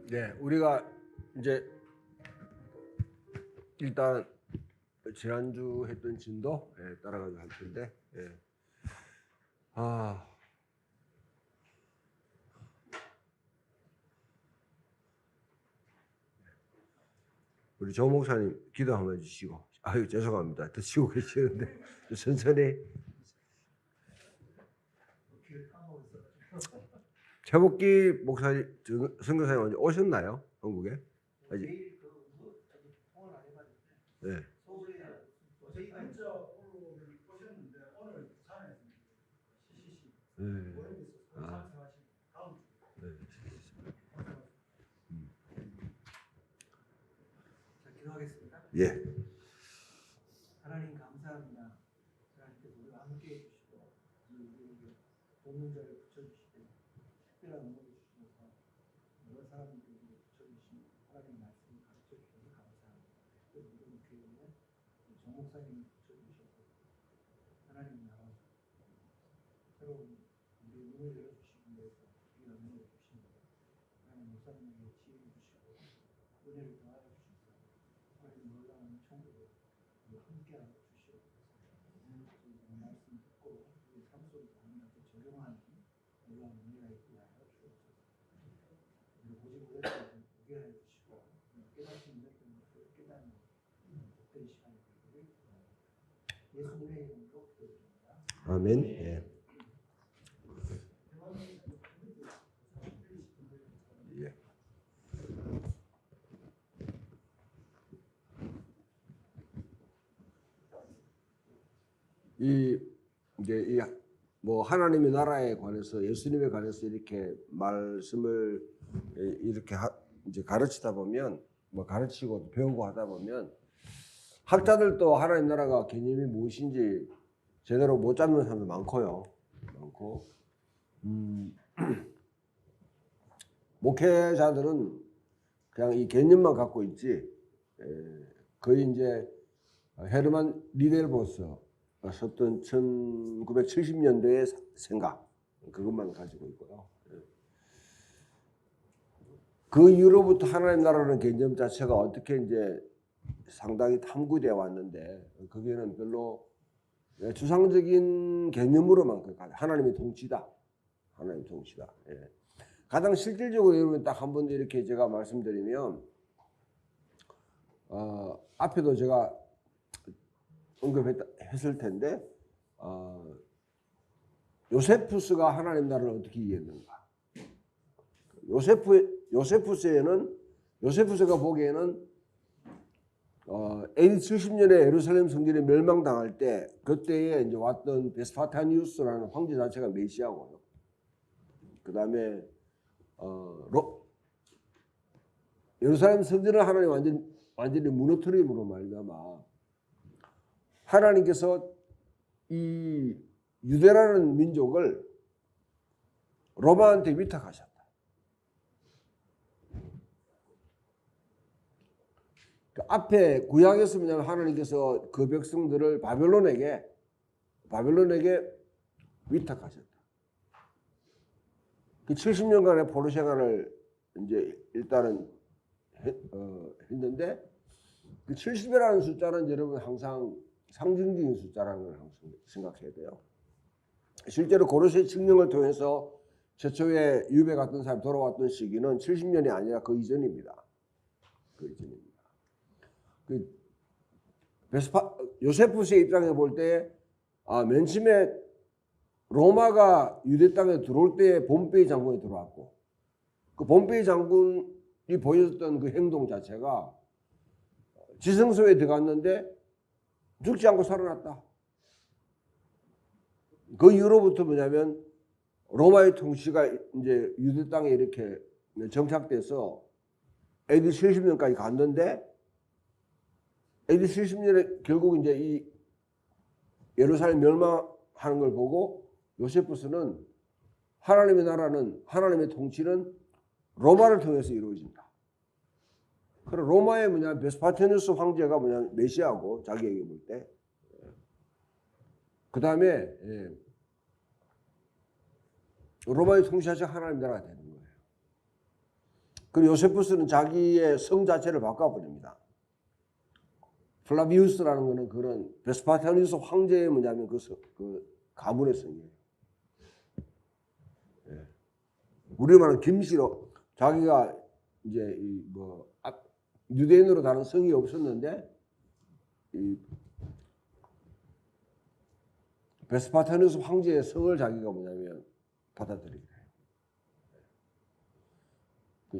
네, 우리가 이제 일단 지난주 했던 진도 따라가지고 할 텐데, 우리 조 목사님 기도 한번 해주시고, 아유 죄송합니다, 드시고 계시는데 천천히. 최복기 목사님, 선교사님 언제 오셨나요? 한국에? 아직? 네. 기도하겠습니다. 예. 하나님 감사합니다. 하나님께서 우리와 함께 해주시고 우리에게 돕는 자를 붙여주시고 특별한 응원을 주시면서 여러 사람들에게 붙여주신 하나님 말씀을 가르쳐주셔서 감사합니다. 특별히 이번 교회에 정 목사님을 붙여주셔서 하나님 나라 새로운 우리의 눈을 열어주시기 위해서 우리가 응원을 주십니다. 하나님 목사님에게 지혜를 주시고 은혜를 더하여 주시고 하나님 놀라운 천국을 함께하여 주시옵소서. 이 말씀 듣고 우리 삶 속에 하나님께 적용하는 놀라운 은혜가 있게 하여 주옵소서. 우리 보지 못했던 보게 하여 주시고 깨닫지 못했던 것을 깨닫는 복된 시간이 되기를 예수님의 이름으로 기도드립니다. 아멘. 예. 이제 뭐 하나님의 나라에 관해서 예수님에 관해서 이렇게 말씀을 이렇게 이제 가르치다 보면 뭐 가르치고 배우고 하다 보면 학자들도 하나님 나라가 개념이 무엇인지 제대로 못 잡는 사람도 많고요. 많고 목회자들은 그냥 이 개념만 갖고 있지 거의 이제 헤르만 리델보스 썼던 1970년대의 생각 그것만 가지고 있고요. 그 이후로부터 하나님 나라라는 개념 자체가 어떻게 이제 상당히 탐구되어 왔는데 거기에는 별로 주상적인 개념으로만 하나님의 통치다. 하나님의 통치다. 예. 가장 실질적으로 여러분 딱 한 번 이렇게 제가 말씀드리면 앞에도 제가 언급했을 텐데 요세푸스가 하나님 나라를 어떻게 이해했는가? 요세푸스가 보기에는 AD 70년에 예루살렘 성전이 멸망당할 때 그때에 이제 왔던 베스파타니우스라는 황제 자체가 메시아고요. 그 다음에 예루살렘 성전을 하나님 완전히 무너뜨림으로 말미암아 하나님께서 이 유대라는 민족을 로마한테 위탁하셨다. 그 앞에 구약에서 뭐냐면 하나님께서 그 백성들을 바벨론에게 위탁하셨다. 그 70년간의 포로 생활을 이제 일단은 했는데 그 70이라는 숫자는 여러분 항상 상징적인 숫자라는 걸 항상 생각해야 돼요. 실제로 고로새 칙령을 통해서 최초에 유배 갔던 사람이 돌아왔던 시기는 70년이 아니라 그 이전입니다. 그 이전입니다. 요세푸스의 입장에 볼 때 맨 처음에 로마가 유대 땅에 들어올 때 폼페이 장군이 들어왔고 그 폼페이 장군이 보였던 그 행동 자체가 지성소에 들어갔는데 죽지 않고 살아났다. 그 이후로부터 뭐냐면 로마의 통치가 이제 유대 땅에 이렇게 정착돼서 AD 70년까지 갔는데 AD 70년에 결국 이제 이 예루살렘 멸망하는 걸 보고 요세푸스는 하나님의 나라는 하나님의 통치는 로마를 통해서 이루어진다. 그럼 로마의 뭐냐 베스파티누스 황제가 뭐냐 메시아고 자기에게 볼 때. 그 다음에 로마의 통치자체가 하나님 나라가 되는 거예요. 그리고 요세푸스는 자기의 성 자체를 바꿔버립니다. 플라비우스라는 거는 그런 베스파티아누스 황제의 뭐냐면 그 가문의 성이에요. 예. 우리 말은 김씨로 자기가 이제 유대인으로 다른 성이 없었는데 이 베스파티아누스 황제의 성을 자기가 뭐냐면 받아들이게 돼요.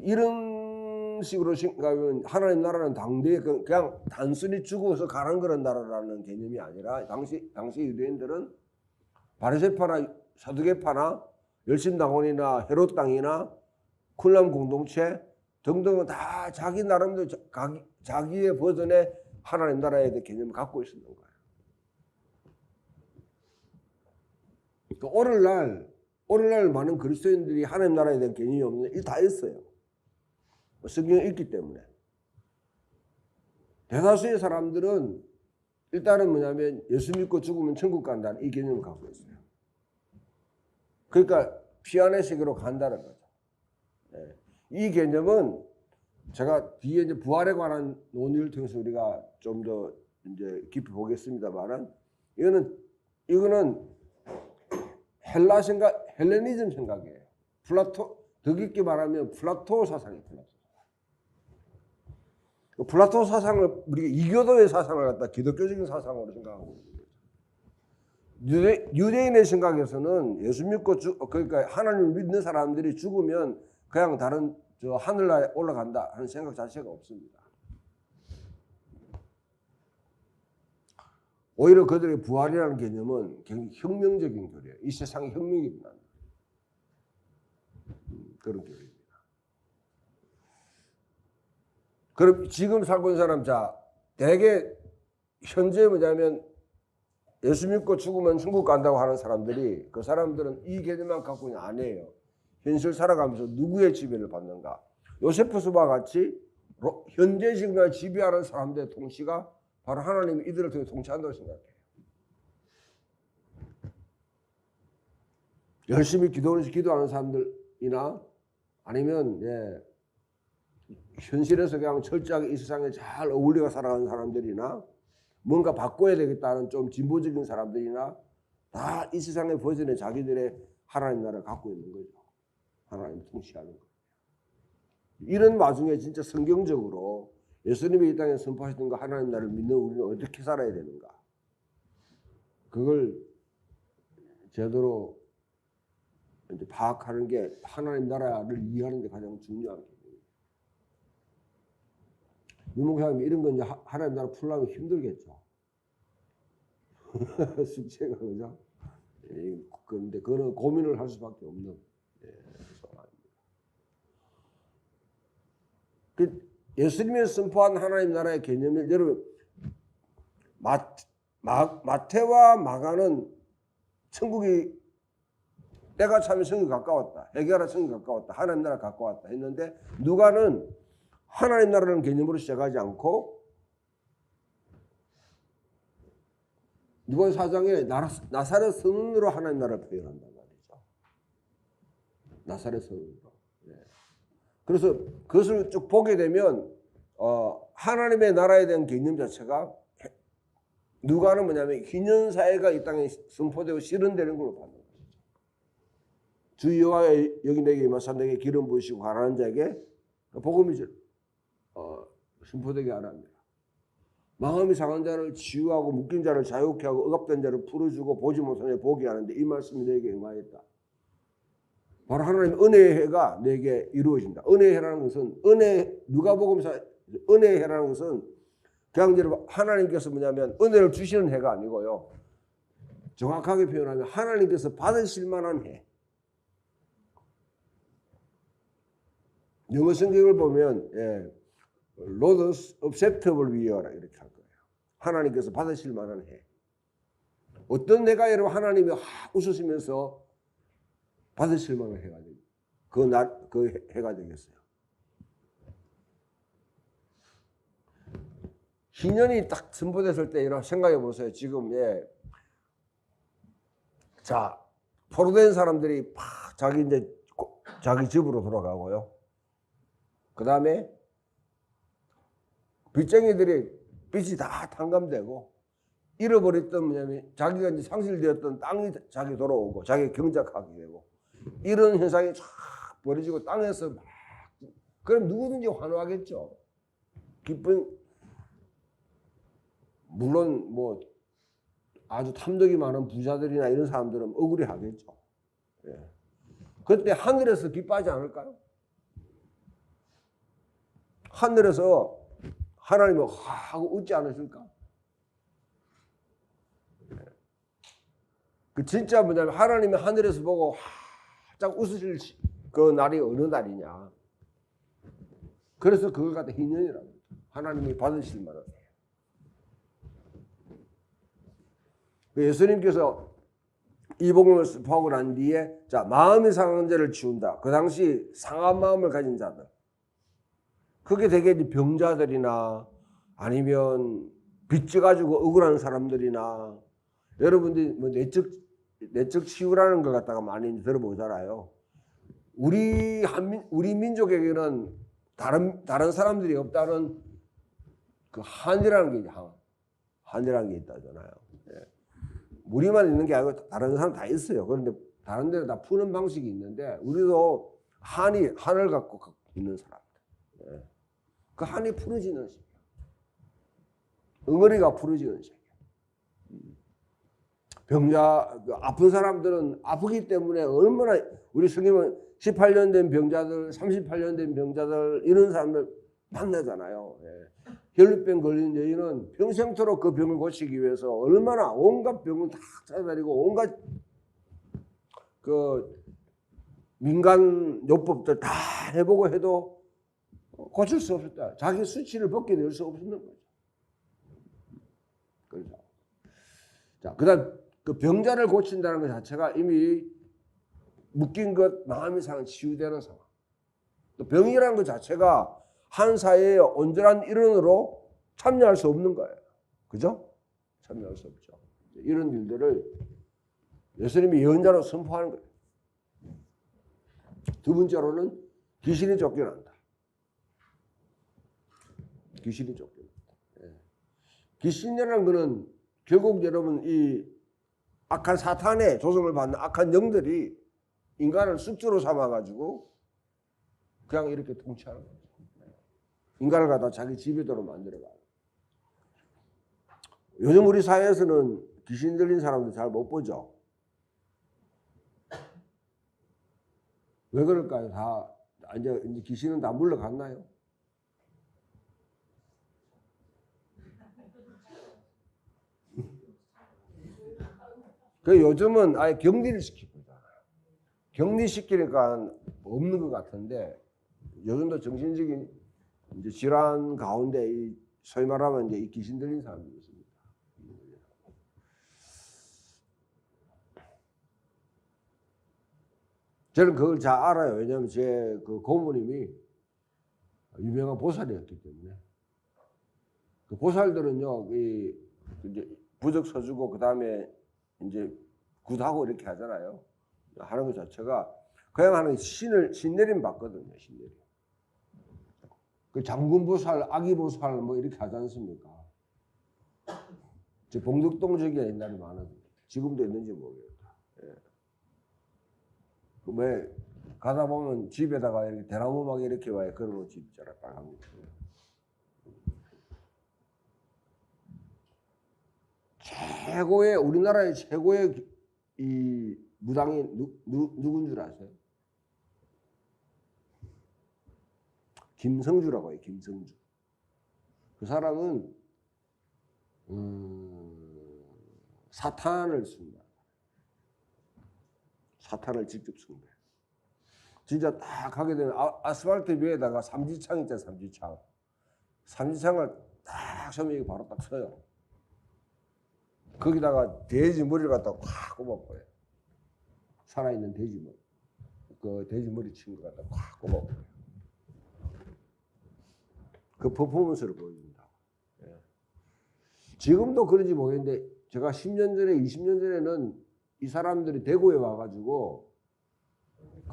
이런 식으로 생각하면 하나님 나라는 당대에 그냥 단순히 죽어서 가는 그런 나라라는 개념이 아니라 당시 유대인들은 바리새파나 사두개파나 열심당원이나 헤롯 당이나 쿨람 공동체 등등은 다 자기 나름대로 자기의 버전의 하나님 나라에 대한 개념을 갖고 있었던 거예요. 그러니까 오늘날 많은 그리스도인들이 하나님 나라에 대한 개념이 없는데 다 있어요. 성경을 읽기 때문에. 대다수의 사람들은 일단은 뭐냐면 예수 믿고 죽으면 천국 간다는 이 개념을 갖고 있어요. 그러니까 피안의 세계로 간다는 거죠. 네. 이 개념은 제가 뒤에 이제 부활에 관한 논의를 통해서 우리가 좀 더 이제 깊이 보겠습니다만은 이거는 헬라 생각, 헬레니즘 생각이에요. 더 깊게 말하면 플라토 사상이에요. 플라토 사상을 우리가 이교도의 사상을 갖다 기독교적인 사상으로 생각하고 있는 거죠. 유대인의 생각에서는 예수 믿고 그러니까 하나님을 믿는 사람들이 죽으면 그냥 다른 하늘나라에 올라간다 하는 생각 자체가 없습니다. 오히려 그들의 부활이라는 개념은 굉장히 혁명적인 교리예요. 이 세상에 혁명이 일어나는 그런 교리입니다. 그럼 지금 살고 있는 사람, 대개 현재 뭐냐면 예수 믿고 죽으면 천국 간다고 하는 사람들이 그 사람들은 이 개념만 갖고는 안 해요. 현실 살아가면서 누구의 지배를 받는가. 요세푸스와 같이 현재 지금을 지배하는 사람들의 통치가 바로 하나님이 이들을 통해 통치한다고 생각해요. 열심히 기도하는 사람들이나 아니면 현실에서 그냥 철저하게 이 세상에 잘 어울려 살아가는 사람들이나 뭔가 바꿔야 되겠다는 좀 진보적인 사람들이나 다 이 세상의 버전에 자기들의 하나님 나라를 갖고 있는 거죠. 하나님 통치하는 거예요. 이런 와중에 진짜 성경적으로 예수님이 이 땅에 선포하셨던 거 하나님 나라를 믿는 우리는 어떻게 살아야 되는가? 그걸 제대로 이제 파악하는 게 하나님 나라를 이해하는 게 가장 중요한 거예요. 유목사님 이런 건 이제 하나님 나라 풀려면 힘들겠죠. 숙제가 그죠? 그런데 그거는 고민을 할 수밖에 없는 상황입니다. 예수님이 선포한 하나님 나라의 개념을 여러분 마태와 마가는 천국이 때가 차면 천국이 가까웠다. 회개하라 천국이 가까웠다. 하나님 나라 가까웠다 했는데 누가는 하나님 나라라는 개념으로 시작하지 않고 누가 4장에 나사렛 선언으로 하나님 나라를 표현한단 말이죠. 나사렛 선언으로. 그래서 그것을 쭉 보게 되면 하나님의 나라에 대한 개념 자체가 누가는 뭐냐면 희년사회가 이 땅에 선포되고 실현되는 걸로 받는 거죠. 주 여호와 여기 내게 임하사 내게 기름 부으시고 가라는 자에게 복음이 선포되게 하라 합니다. 마음이 상한 자를 치유하고 묶인 자를 자유케 하고 억압된 자를 풀어주고 보지 못한 자를 보게 하는데 이 말씀이 내게 임하였다. 바로 하나님의 은혜의 해가 내게 이루어진다. 은혜의 해라는 것은 누가복음서 은혜의 해라는 것은 그냥 여러분 하나님께서 뭐냐면 은혜를 주시는 해가 아니고요. 정확하게 표현하면 하나님께서 받으실 만한 해. 영어 성경을 보면 Lord's acceptable year 이렇게 할 거예요. 하나님께서 받으실 만한 해. 어떤 해가 여러분 하나님이 웃으시면서 받으실 만한 해가 되겠어요. 그 해가 되겠어요. 희년이 딱 선포됐을 때 이런 생각해 보세요. 지금 포로된 사람들이 자기 집으로 돌아가고요. 그 다음에 빚쟁이들이 빚이 다 탕감되고 잃어버렸던 뭐냐면 자기가 이제 상실되었던 땅이 자기 돌아오고 자기 경작하게 되고 이런 현상이 쫙 벌어지고 땅에서 막 그럼 누구든지 환호하겠죠. 기쁜 물론 뭐 아주 탐욕이 많은 부자들이나 이런 사람들은 억울해하겠죠. 예. 그때 하늘에서 기뻐하지 않을까요? 하늘에서 하나님이 하고 웃지 않으실까? 그 진짜 뭐냐면 하나님이 하늘에서 보고 활짝 웃으실 그 날이 어느 날이냐. 그래서 그걸 갖다 희년이라고 하나님이 받으실 만한. 예수님께서 이 복음을 선포하고 난 뒤에 자 마음이 상한 자를 치운다. 그 당시 상한 마음을 가진 자들. 그게 되게 병자들이나 아니면 빚져 가지고 억울한 사람들이나 여러분들이 뭐 내적 치유라는 걸 갖다가 많이 들어보잖아요. 우리 민족에게는 다른 사람들이 없다는 그 한이라는 게 한이라는 게 있다잖아요. 예. 우리만 있는 게 아니고 다른 사람 다 있어요. 그런데 다른 데는 다 푸는 방식이 있는데 우리도 한을 갖고 있는 사람. 예. 그 한이 풀어지는 시기야. 응어리가 풀어지는 시기야. 아픈 사람들은 아프기 때문에 얼마나 우리 성경은 18년 된 병자들, 38년 된 병자들 이런 사람들 만나잖아요. 예. 혈루병 걸린 여인은 평생토록 그 병을 고치기 위해서 얼마나 온갖 병을 다 찾아다니고 온갖 그 민간 요법들 다 해보고 해도 고칠 수 없었다. 자기 수치를 벗겨낼 수 없었는 거죠. 그렇죠. 자, 그다음 그 병자를 고친다는 것 자체가 이미 묶인 것 마음이 상한 치유되는 상황. 또 병이라는 것 자체가 한 사회의 온전한 일원으로 참여할 수 없는 거예요. 그죠? 참여할 수 없죠. 이런 일들을 예수님이 예언자로 선포하는 거예요. 두 번째로는 귀신이 쫓겨난다. 귀신이 쫓겨난다. 예. 귀신이라는 것은 결국 여러분 이 악한 사탄의 조성을 받는 악한 영들이 인간을 숙주로 삼아가지고 그냥 이렇게 통치하는 거죠. 인간을 갖다 자기 지배도로 만들어가요. 요즘 우리 사회에서는 귀신 들린 사람들 잘 못 보죠. 왜 그럴까요? 이제 귀신은 다 물러갔나요? 그 요즘은 아예 격리를 시키고 있잖아요. 격리시키니까 없는 것 같은데 요즘도 정신적인 이제 질환 가운데 소위 말하면 이제 이 귀신 들린 사람들이 있습니다. 저는 그걸 잘 알아요. 왜냐하면 제 그 고모님이 유명한 보살이었기 때문에 그 보살들은요, 이제 부적 서주고 그 다음에 이제 굿하고 이렇게 하잖아요. 하는 것 자체가 그냥 하는 신내림 받거든요. 신내림. 그 장군보살, 아기보살 뭐 이렇게 하지 않습니까? 봉덕동 저기가 옛날에 많았는데 지금도 있는지 모르겠다. 예. 왜 가다 보면 집에다가 이렇게 대나무 막 이렇게 와요. 그런 집 있잖아요. 빨간 거. 최고의 우리나라의 최고의 이 무당이 누군 줄 아세요? 김성주라고 해요. 김성주. 그 사람은 사탄을 숭배. 사탄을 직접 숭배. 진짜 딱 하게 되면 아스팔트 위에다가 삼지창 있잖아요. 삼지창. 삼지창을 딱 서면 바로 딱 서요. 거기다가 돼지 머리를 갖다가 콱 꼽아버려요. 살아있는 돼지 머리. 그 돼지 머리 친 거 갖다가 콱 꼽아버려요. 그 퍼포먼스를 보여준다. 예. 지금도 그런지 모르겠는데 제가 10년 전에 20년 전에는 이 사람들이 대구에 와가지고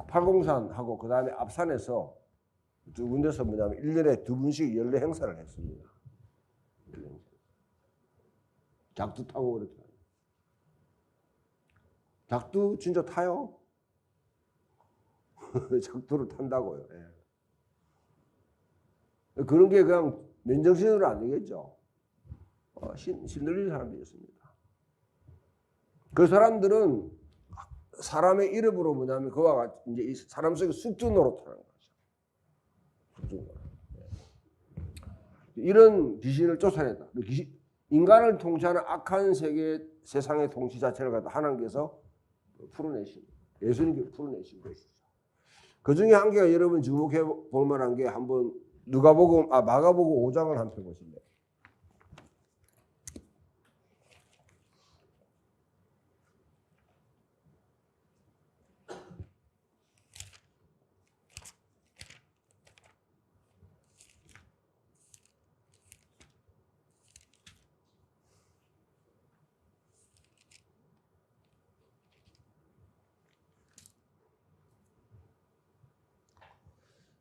팔공산하고 그 다음에 앞산에서 두 군데서 뭐냐면 1년에 두 번씩 연례 행사를 했습니다. 작두 타고 그렇게. 작두 진짜 타요? 작두를 탄다고요. 예. 그런 게 그냥 맨정신으로 안 되겠죠. 신들린 사람들이었습니다. 그 사람들은 사람의 이름으로 뭐냐면 그와 같이 이제 이 사람 속에 숙주 노릇하는 거죠. 숙주 노릇. 이런 귀신을 쫓아낸다. 인간을 통치하는 악한 세상의 통치 자체를 갖다 하나님께서 풀어내신, 예수님께 풀어내신 것이죠. 그 중에 한 개가 여러분 주목해 볼 만한 게 한번 마가복음 5장을 한번 펴보실래요?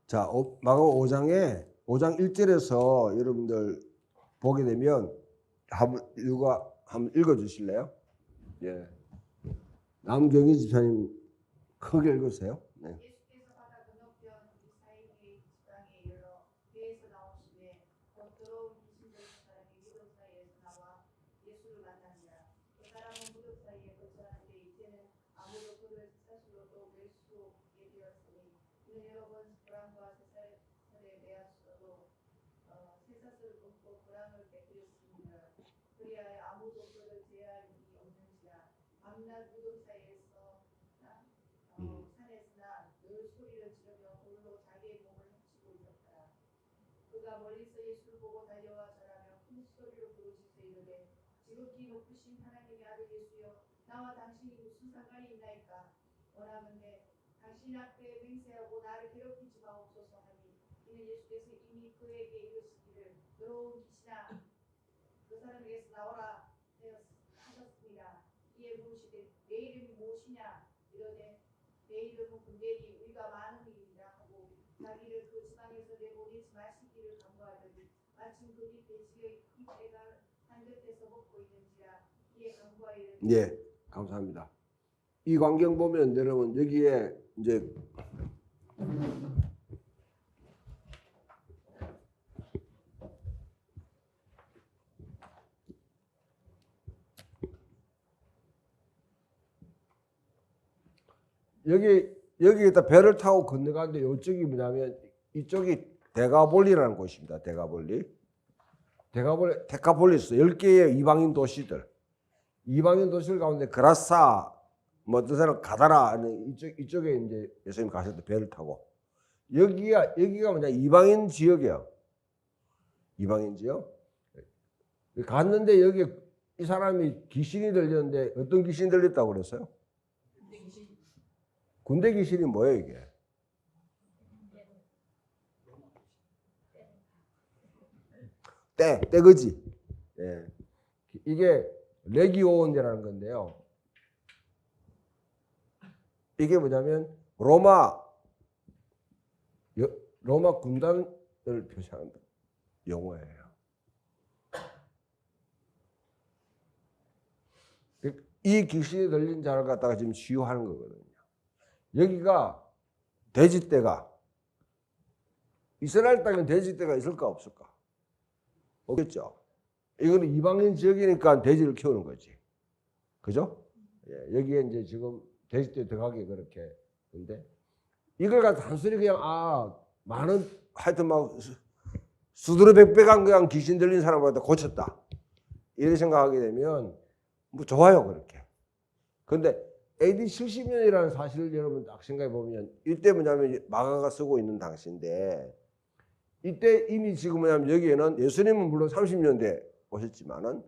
자, 마가복음 5장 1절에서 여러분들 보게 되면 한번 읽어 주실래요? 예. 남경희 집사님 크게 읽으세요. 네. 예수께서 바다 건너편 이사이의 지방에 이르러 배에서 나오시매 곧 더러운 귀신 들린 사람이 무덤 사이에서 나와 예수를 만나니라. 그 사람은 무덤 사이에 거처하는데 이제는 아무도 그를 사실로도 뵐 수 없게 되었으니 이는 여러 번 불안과 쇠사슬에 매었어도 쇠사슬을 끊고 불안을 깨뜨렸습니다. 그리하여 아무도 그를 제할 일이 없는지라. 밤낮 무덤 사이에서 산에서나 늘 소리를 지르며 홀로 자기의 몸을 훔치고 있었더라. 그가 멀리서 예수를 보고 달려와 절하며 큰 소리로 부르짖어 이르되 지극히 높으신 하나님의 아들 예수여 나와 당신이 무슨 상관이 있나이까. 원하건대 당신 앞에 맹세하고 나를 괴롭히지 마옵소서 하니 이는 예수께서 이미 그에게 이르시기를 더러운 귀신아 그 사람에게서 나오라 하셨습니다. 이에 물으시되 내 이름이 무엇이냐 이르되 내 이름은 군대니 우리가 많은 일이라 하고 자기를 그 지방에서 내보내지 마시기를 간구하더니 마침 그 밑에 지의 잎새가 한 곁에서 먹고 있는지라. 이에 간구하이르되 예, 감사합니다. 이 광경 보면 여러분 여기에 이제 여기에다 배를 타고 건너가는데 이쪽이 뭐냐면 이쪽이 데가볼리라는 곳입니다. 데카폴리스 10개의 이방인 도시들. 이방인 도시들 가운데 그라사 뭐 어떤 사람 가다라 하는 이쪽에 이제 예수님 가실 때 배를 타고 여기가 뭐냐 이방인 지역이에요. 이방인 지역. 갔는데 여기 이 사람이 귀신이 들렸는데 어떤 귀신이 들렸다고 그랬어요? 군대 귀신이 뭐예요 이게? 떼거지. 예. 이게 레기오온이라는 건데요. 이게 뭐냐면 로마 군단을 표시하는 용어예요. 이 귀신이 들린 자를 갖다가 지금 치유하는 거거든요. 여기가 돼지떼가 이스라엘 땅에 돼지떼가 있을까 없을까? 없겠죠. 이거는 이방인 지역이니까 돼지를 키우는 거지. 그죠? 예, 여기에 이제 지금 돼지떼 들어가게 그렇게. 근데 이걸 갖다 단순히 그냥 많은 하여튼 막 수두룩백백한 그냥 귀신 들린 사람을 갖다 고쳤다. 이렇게 생각하게 되면 뭐 좋아요 그렇게. 근데 AD 70년이라는 사실을 여러분 딱 생각해 보면 이때 뭐냐면 마가가 쓰고 있는 당시인데 이때 이미 지금 뭐냐면 여기에는 예수님은 물론 30년대 오셨지만은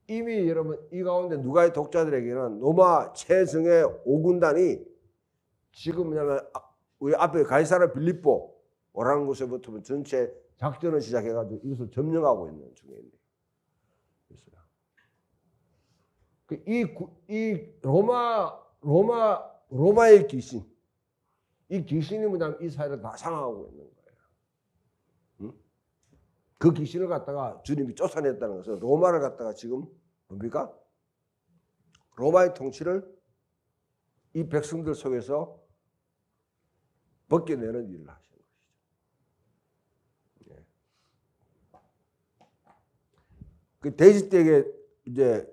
이미 여러분 이 가운데 누가의 독자들에게는 로마 최정예 5군단이 지금 뭐냐면 우리 앞에 가이사라 빌립보라는 곳에부터 전체 작전을 시작해가지고 이것을 점령하고 있는 중에 있네요. 이 로마의 귀신, 이 귀신이 뭐냐면 이 사회를 다 상하고 있는 거예요. 그 귀신을 갖다가 주님이 쫓아냈다는 것은 로마를 갖다가 지금 뭡니까? 로마의 통치를 이 백성들 속에서 벗겨내는 일을 하시는 것이죠. 예. 그 돼지떼에게 이제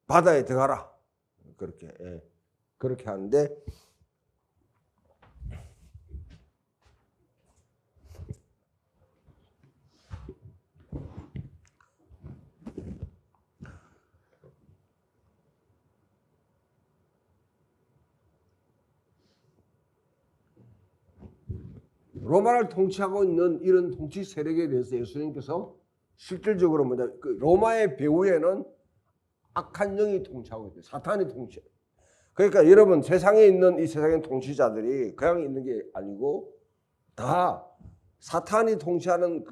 바다에 들어가라 그렇게 하는데 로마를 통치하고 있는 이런 통치 세력에 대해서 예수님께서 실질적으로 그 로마의 배후에는 악한 영이 통치하고 있대요. 사탄이 통치. 그러니까 여러분 세상에 있는 이 세상의 통치자들이 그냥 있는 게 아니고 다 사탄이 통치하는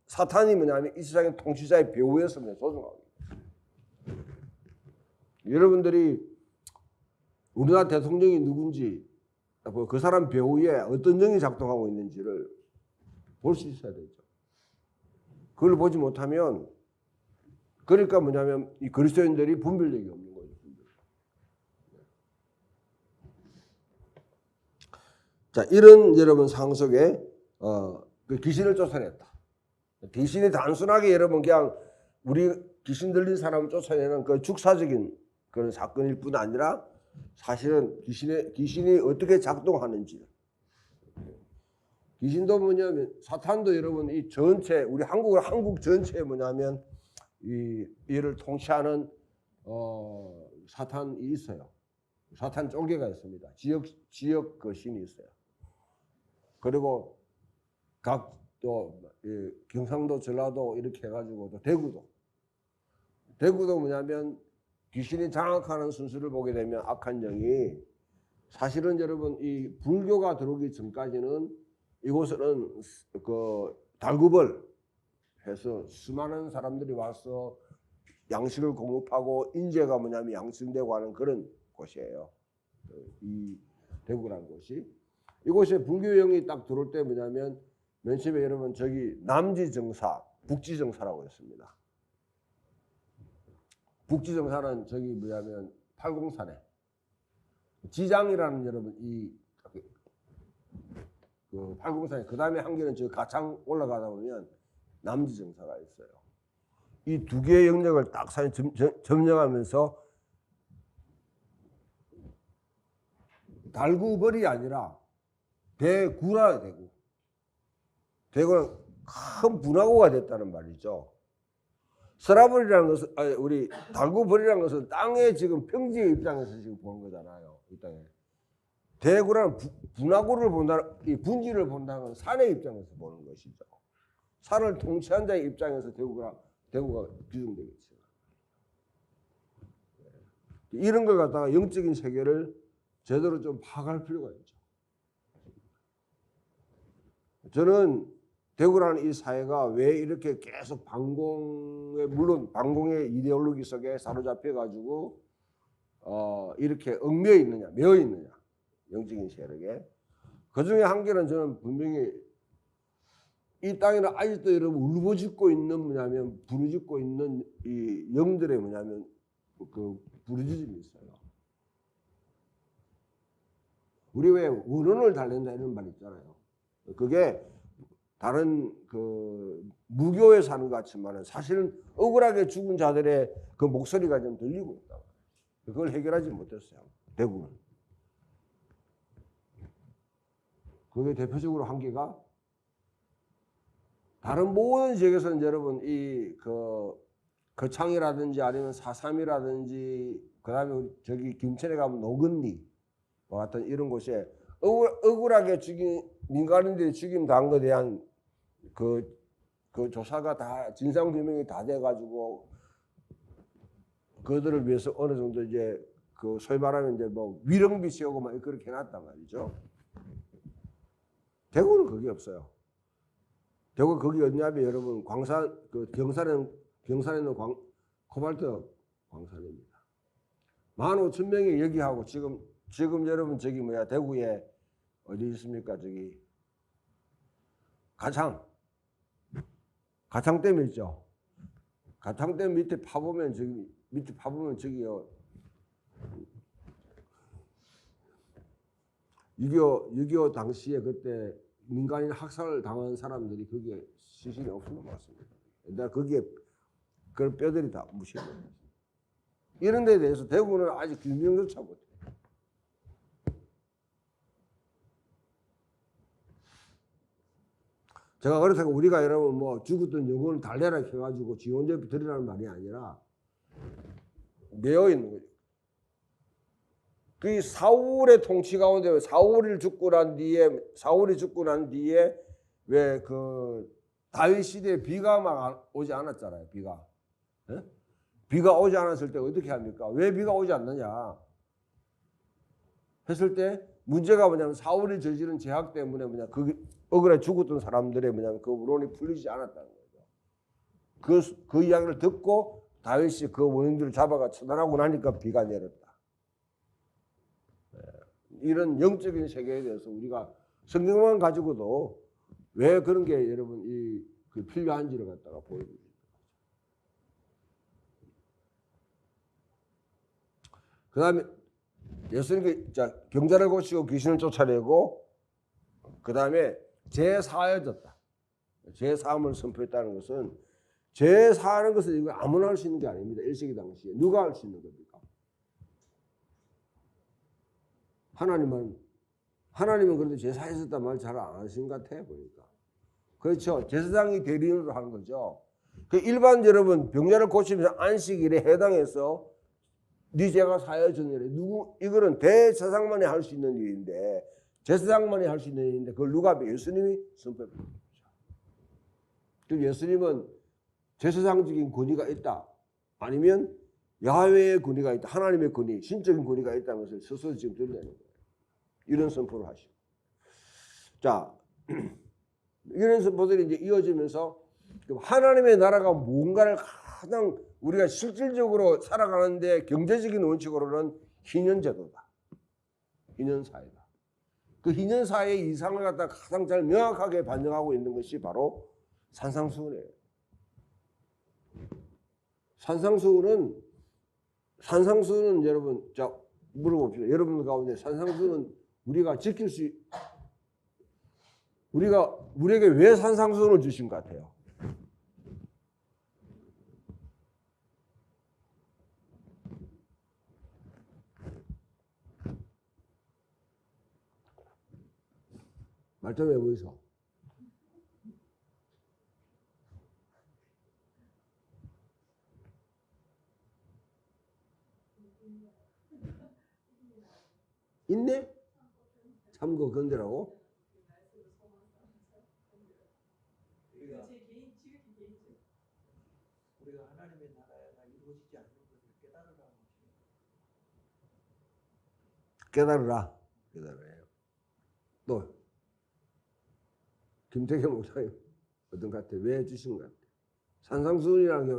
사탄이 뭐냐면 이 세상의 통치자의 배후에서 소중하고 있어요. 여러분들이 우리나라 대통령이 누군지 그 사람 배후에 어떤 영이 작동하고 있는지를 볼 수 있어야 되죠. 그걸 보지 못하면 그러니까 뭐냐면 이 그리스도인들이 분별력이 없는 거예요. 자, 이런 여러분 상황 속에 그 귀신을 쫓아냈다. 귀신이 단순하게 여러분 그냥 우리 귀신 들린 사람을 쫓아내는 그 축사적인 그런 사건일 뿐 아니라 사실은 귀신이 어떻게 작동하는지, 귀신도 뭐냐면 사탄도 여러분 이 전체 우리 한국 전체에 뭐냐면 이 얘를 통치하는 사탄이 있어요. 사탄 쫄개가 있습니다. 지역 그 신이 있어요. 그리고 각 또 경상도, 전라도 이렇게 해가지고 또 대구도 뭐냐면 귀신이 장악하는 순수를 보게 되면 악한 영이 사실은 여러분 이 불교가 들어오기 전까지는 이곳은 그 달구벌 해서 수많은 사람들이 와서 양식을 공급하고 인재가 뭐냐면 양성되고 하는 그런 곳이에요. 이 대구라는 곳이. 이곳에 불교영이 딱 들어올 때 뭐냐면 맨 처음에 여러분 저기 남지정사, 북지정사라고 했습니다. 북지정사는 저기 뭐냐면 팔공산에 지장이라는 여러분 그 팔공산에 그 다음에 한 개는 저 가창 올라가다 보면 남지정사가 있어요. 이 두 개의 영역을 딱 점령하면서 달구벌이 아니라 대구라 되고 대구는 큰 분화구가 됐다는 말이죠. 서라벌이라는 것은 우리 달구벌이라는 것은 땅에 지금 평지의 입장에서 지금 보는 거잖아요. 이 땅에 대구라는 분화구를 본다, 이 분지를 본다는 건 산의 입장에서 보는 것이죠. 산을 통치한 자의 입장에서 대구가 규정되겠죠. 이런 걸 갖다가 영적인 세계를 제대로 좀 파악할 필요가 있죠. 저는 대구라는 이 사회가 왜 이렇게 계속 물론 방공의 이데올로기 속에 사로잡혀 가지고 이렇게 얽매여 있느냐, 매여 있느냐, 영적인 세력에. 그 중에 한 개는 저는 분명히 이 땅에는 아직도 여러분 울부짖고 있는 뭐냐면 부르짖고 있는 이 영들의 뭐냐면 그 부르짖음이 있어요. 우리 왜 원혼을 달랜다 이런 말 있잖아요. 그게 다른 그 무교에 사는 것 같지만은 사실은 억울하게 죽은 자들의 그 목소리가 좀 들리고 있다. 그걸 해결하지 못했어요. 대구는. 그게 대표적으로 한계가 다른 모든 지역에서는 여러분 이 그 거창이라든지 아니면 4.3이라든지 그다음에 저기 김천에 가면 노건리와 같은 이런 곳에 억울하게 죽인 민간인들이 죽임 당한 것에 대한 그 조사가 다 진상 규명이 다 돼가지고 그들을 위해서 어느 정도 이제 그 소위 말하면 이제 뭐 위령비 씌우고 막 그렇게 해놨단 말이죠. 대구는 그게 없어요. 대구 거기 어디냐면 여러분 광산 그 경산에 있는 코발트 광산입니다. 15,000명이 여기하고 지금 여러분 저기 뭐야 대구에 어디 있습니까? 저기 가창 가창댐 있죠. 가창댐 밑에 파보면 저기요. 6.25 당시에 그때 민간인 학살을 당한 사람들이 거기에 시신이 없는 것 같습니다. 내가 거기에 그런 뼈들이 다 묻혀 있는 거죠. 이런 데에 대해서 대구는 아직 규명조차 못해. 제가 그렇다고 우리가 여러분 뭐 죽었던 영혼을 달래라 해가지고 지원제비 드리라는 말이 아니라 매여 있는 거죠. 그 사울의 통치 가운데 사울이 죽고 난 뒤에 왜 그 다윗 시대에 비가 막 오지 않았잖아요. 비가. 예? 비가 오지 않았을 때 어떻게 합니까? 왜 비가 오지 않느냐 했을 때 문제가 뭐냐면 사울이 저지른 죄악 때문에 그 억울해 죽었던 사람들의 그 원인이 풀리지 않았다는 거죠. 그 이야기를 듣고 다윗이 그 원인들을 잡아가 처단하고 나니까 비가 내렸다. 이런 영적인 세계에 대해서 우리가 성경만 가지고도 왜 그런 게 여러분 그 필요한지를 갖다가 보여줍니다. 그 다음에 예수님께 병자를 고치고 귀신을 쫓아내고 그 다음에 제사해졌다. 제사함을 선포했다는 것은 제사하는 것은 이거 아무나 할 수 있는 게 아닙니다. 1세기 당시에 누가 할 수 있는 겁니까? 하나님은 그런데 제사했었단 말 잘 안 하신 것 같아 보니까. 그렇죠. 제사장이 대리인으로 하는 거죠. 그 일반 여러분 병자를 고치면서 안식일에 해당해서 네 죄가 사해졌느래 이거는 대제사장만이 할 수 있는 일인데 제사장만이 할 수 있는 일인데 그걸 누가 예수님이 선포했다. 그 예수님은 제사장적인 권위가 있다. 아니면 야훼의 권위가 있다. 하나님의 권위, 신적인 권위가 있다는 것을 스스로 지금 드러내는 거예요. 이런 선포를 하시고. 자, 이런 선포들이 이제 이어지면서 하나님의 나라가 뭔가를 가장 우리가 실질적으로 살아가는데 경제적인 원칙으로는 희년제도다. 희년사회다. 그 희년사회의 이상을 갖다 가장 잘 명확하게 반영하고 있는 것이 바로 산상수훈이에요. 산상수훈은 여러분, 자, 물어봅시다. 여러분 가운데 산상수훈은 우리에게 왜 산상수훈을 주신 것 같아요? 말 좀 해보이소. 있네? 참고 건드라고? 우리가 하나님의 나라가 이루어지지 않는 것을 깨달으라는 것입니다. 깨달으라. 또 김태경 목사님 어떤 것 같아? 왜 주신 것 같아? 산상수훈이라는 게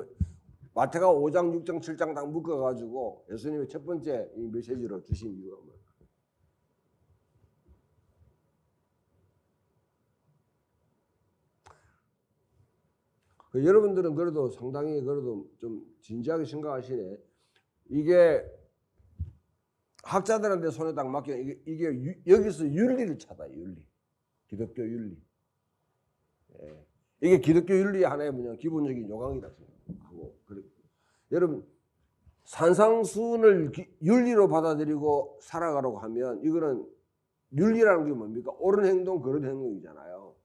마태가 5장, 6장, 7장 다 묶어가지고 예수님의 첫 번째 이 메시지로 주신 이유가 뭐야? 여러분들은 그래도 상당히 좀 진지하게 생각하시네. 이게 학자들한테 손에 딱 맡겨 이게 여기서 윤리를 찾아. 윤리, 기독교 윤리. 예. 이게 기독교 윤리의 하나의 기본적인 요강이다 생각하고. 여러분 산상수훈을 윤리로 받아들이고 살아가려고 하면 이거는 윤리라는 게 뭡니까? 옳은 행동, 그런 행동이잖아요.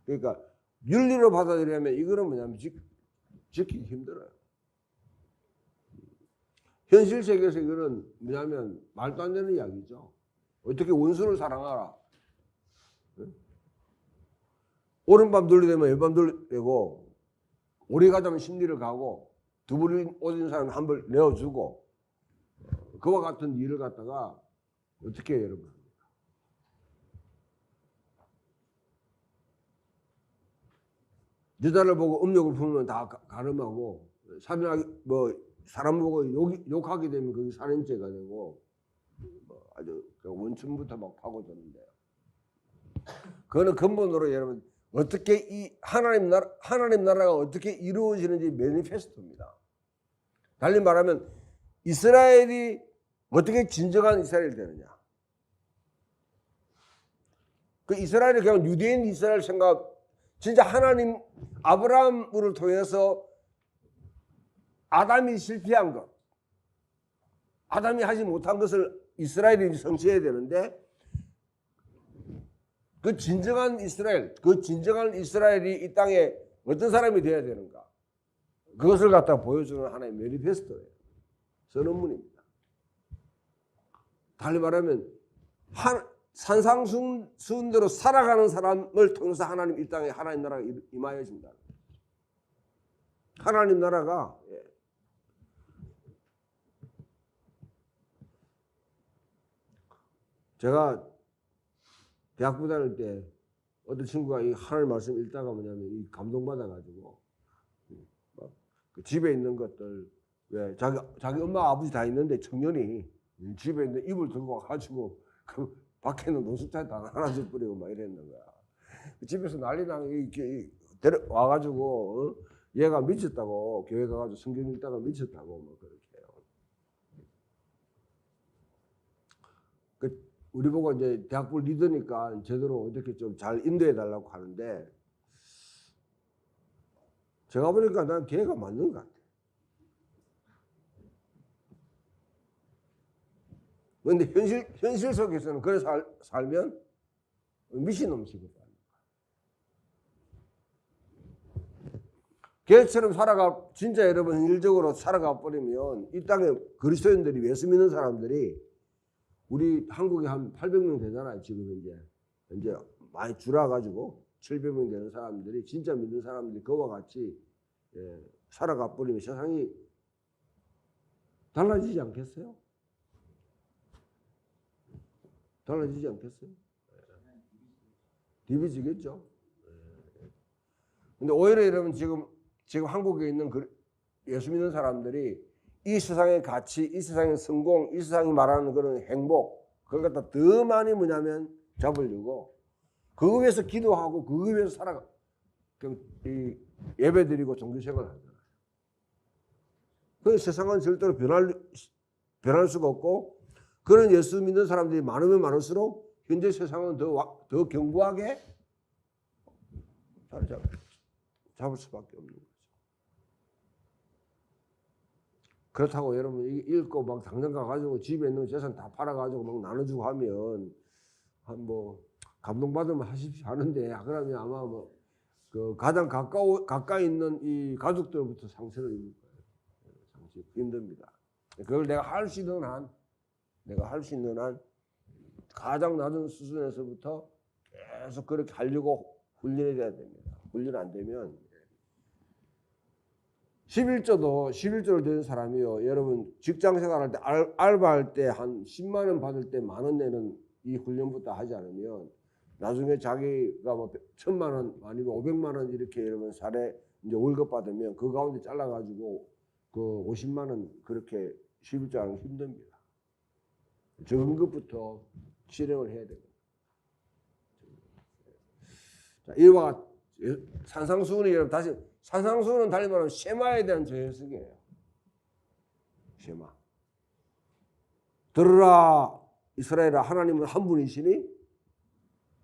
그러니까 윤리로 받아들이려면 이거는 뭐냐면 지키기 힘들어요. 현실 세계에서 이거는 뭐냐면 말도 안 되는 이야기죠. 어떻게 원수를 사랑하라. 오른밤 돌리되면 왼밤 돌리고 오래 가자면 심리를 가고 두 벌 오진 사람 한 벌 내어주고 그와 같은 일을 갖다가 어떻게 해요, 여러분? 여자를 보고 음욕을 품으면 다 가늠하고 사람 보고 욕하게 되면 그게 살인죄가 되고 아주 원천부터 막 파고드는데요. 그거는 근본으로 여러분 어떻게 이 하나님 나라가 어떻게 이루어지는지 매니페스토입니다. 달리 말하면 이스라엘이 어떻게 진정한 이스라엘이 되느냐. 그 이스라엘이 그냥 유대인 이스라엘 생각, 진짜 하나님 아브라함을 통해서 아담이 실패한 것, 아담이 하지 못한 것을 이스라엘이 성취해야 되는데 그 진정한 이스라엘이 이 땅에 어떤 사람이 되어야 되는가? 그것을 갖다 보여주는 하나의 매니페스토예요. 선언문입니다. 달리 말하면 산상수훈대로 살아가는 사람을 통해서 하나님 이 땅에 하나님 나라가 임하여진다. 하나님 나라가 제가 대학부 다닐 때 어떤 친구가 이 하나님 말씀 읽다가 뭐냐면 이 감동받아가지고 그 집에 있는 것들 왜 자기 엄마 아버지 다 있는데 청년이 집에 있는 이불 들고 와가지고 그 밖에 있는 노숙자에다 하나씩 뿌리고 막 이랬는 거야. 집에서 난리 나고 데려와가지고 얘가 미쳤다고 교회 가가지고 성경 읽다가 미쳤다고 뭐 그렇게 해요. 우리 보고 이제 대학부 리더니까 제대로 어떻게 좀 잘 인도해 달라고 하는데 제가 보니까 난 걔가 맞는 것 같아. 그런데 현실 속에서는 그래 살면 미친놈 취급받는 거야. 걔처럼 진짜 여러분 현실적으로 살아가 버리면 이 땅에 그리스도인들이 예수 믿는 사람들이 우리 한국에 한 800명 되잖아요. 지금 이제 많이 줄어가지고 700명 되는 사람들이 진짜 믿는 사람들이 그와 같이 살아가 버리면 세상이 달라지지 않겠어요? 달라지지 않겠어요? 디비지겠죠. 근데 오히려 여러분 지금 한국에 있는 예수 믿는 사람들이 이 세상의 가치, 이 세상의 성공, 이 세상이 말하는 그런 행복, 그걸 갖다 더 많이 뭐냐면 잡으려고 그거 위해서 기도하고 그거 위해서 살아가 예배드리고 종교생활을 하잖아요. 그 세상은 절대로 변할 수가 없고 그런 예수 믿는 사람들이 많으면 많을수록 현재 세상은 더 견고하게 자리 잡을 수밖에 없는 거죠. 그렇다고 여러분 읽고 막 당장 가가지고 집에 있는 재산 다 팔아가지고 막 나눠주고 하면 뭐 감동받으면 하십시오 하는데 그러면 아마 뭐 그 가장 가까이 있는 이 가족들부터 상처를 입을 거예요. 상처 힘듭니다. 그걸 내가 할 수 있는 한 가장 낮은 수준에서부터 계속 그렇게 하려고 훈련해야 됩니다. 훈련 안 되면 11조를 드는 사람이요. 여러분 직장 생활할 때 알바할 때 한 10만 원 받을 때 10,000원 내는 이 훈련부터 하지 않으면 나중에 자기가 뭐 1,000만 원 아니면 500만 원 이렇게 여러분 사례 이제 월급 받으면 그 가운데 잘라가지고 그 50만 원 그렇게 11조 하는 힘듭니다. 적은 것부터 실행을 해야 됩니다. 자, 이와 산상수훈이 여러분 다시 산상수훈은 달리 말하면 쉐마에 대한 재해석이에요. 쉐마. 들으라 이스라엘아 하나님은 한 분이시니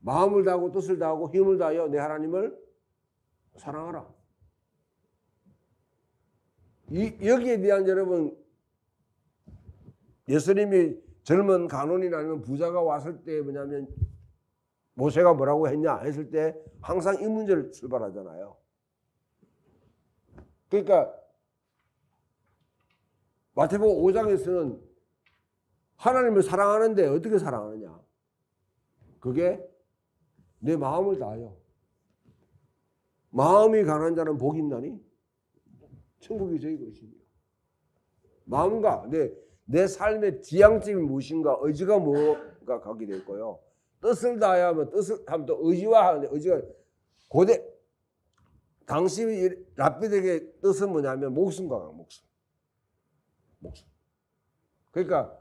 마음을 다하고 뜻을 다하고 힘을 다하여 내 하나님을 사랑하라. 여기에 대한 여러분 예수님이 젊은 간원이나 아니면 부자가 왔을 때 뭐냐면 모세가 뭐라고 했냐 했을 때 항상 이 문제를 출발하잖아요. 그러니까 마태복음 5장에서는 하나님을 사랑하는데 어떻게 사랑하느냐? 그게 내 마음을 다하여. 마음이 강한 자는 복이 있나니? 천국이 저희 것이며. 마음과 내 삶의 지향점이 무엇인가, 의지가 뭐가 가게 될 거요. 뜻을 다해야 하면 뜻을 하면 또 의지와 하는데 의지가 고대 당시 라피드의 뜻은 뭐냐면 목숨과 목숨. 그러니까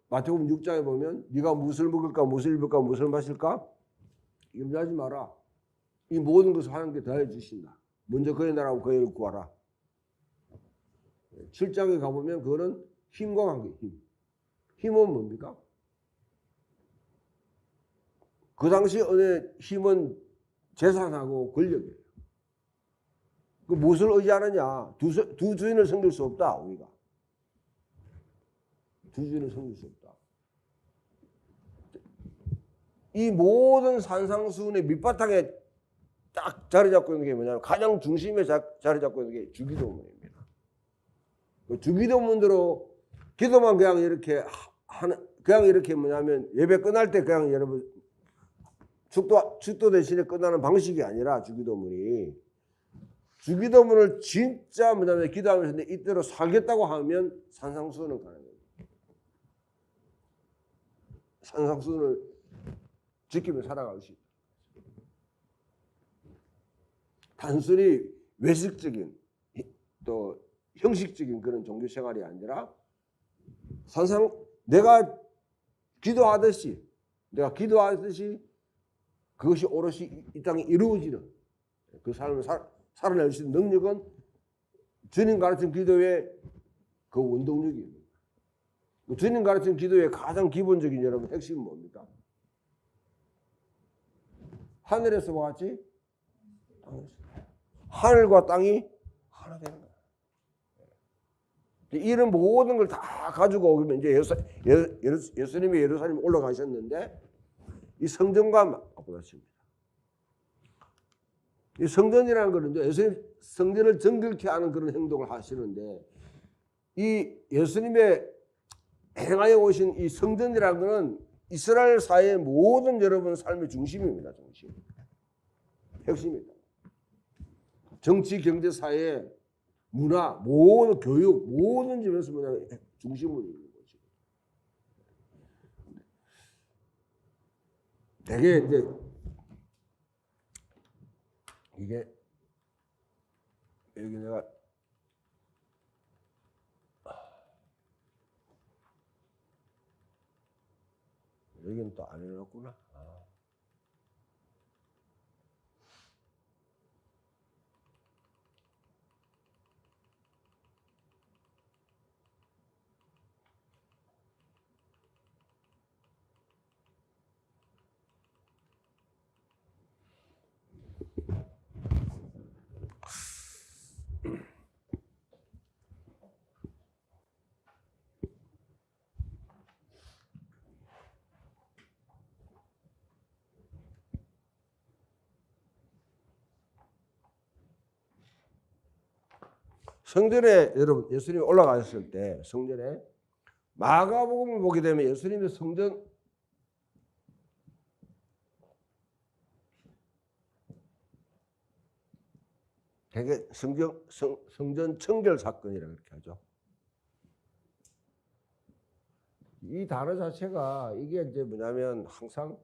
마태복음 6장에 보면 네가 무엇을 먹을까 무엇을 입을까 무엇을 마실까 염려하지 마라. 이 모든 것을 하나님께 더해 주신다. 먼저 그의 나라하고 그의 의를 구하라. 7장에 가보면 그거는 힘과 관계, 힘. 힘은 뭡니까? 그 당시 은혜 힘은 재산하고 권력이에요. 그 무엇을 의지하느냐? 두 주인을 섬길 수 없다, 우리가. 두 주인을 섬길 수 없다. 이 모든 산상수훈의 밑바탕에 딱 자리 잡고 있는 게 뭐냐면 가장 중심에 자리 잡고 있는 게 주기도문입니다. 그 주기도문대로 기도만 그냥 이렇게 하는, 그냥 이렇게 뭐냐면 예배 끝날 때 그냥 여러분 축도 대신에 끝나는 방식이 아니라 주기도문을 진짜 뭐냐면 기도하면서 이대로 살겠다고 하면 산상수훈은 가능해요. 산상수훈을 지키며 살아갈 수 있다. 단순히 외식적인 또 형식적인 그런 종교 생활이 아니라 내가 기도하듯이 그것이 오롯이 이 땅에 이루어지는 그 삶을 살아낼 수 있는 능력은 주님 가르친 기도의 그 원동력입니다. 주님 가르친 기도의 가장 기본적인 여러분 핵심은 뭡니까? 하늘에서와 같이 하늘과 땅이 하나 되는 거예요. 이런 모든 걸 다 가지고 오면 이제 예수님이 예루살렘에 올라가셨는데 이 성전과 맞붙었습니다. 이 성전이라는 것은 예수님 성전을 정결케 하는 그런 행동을 하시는데 이 예수님의 행하여 오신 이 성전이라는 것은 이스라엘 사회의 모든 여러분 삶의 중심입니다. 중심. 핵심입니다. 정치, 경제, 사회, 문화, 모든 교육, 모든 점에서 뭐냐면 중심을 이루는 거죠. 되게 이제 이게 여기 내가 여기는 또 안 해놨구나. 성전에 여러분 예수님이 올라가셨을 때 성전에 마가복음을 보게 되면 예수님의 성전 되게 성전 청결 사건이라고 이렇게 하죠. 이 단어 자체가 이게 이제 뭐냐면 항상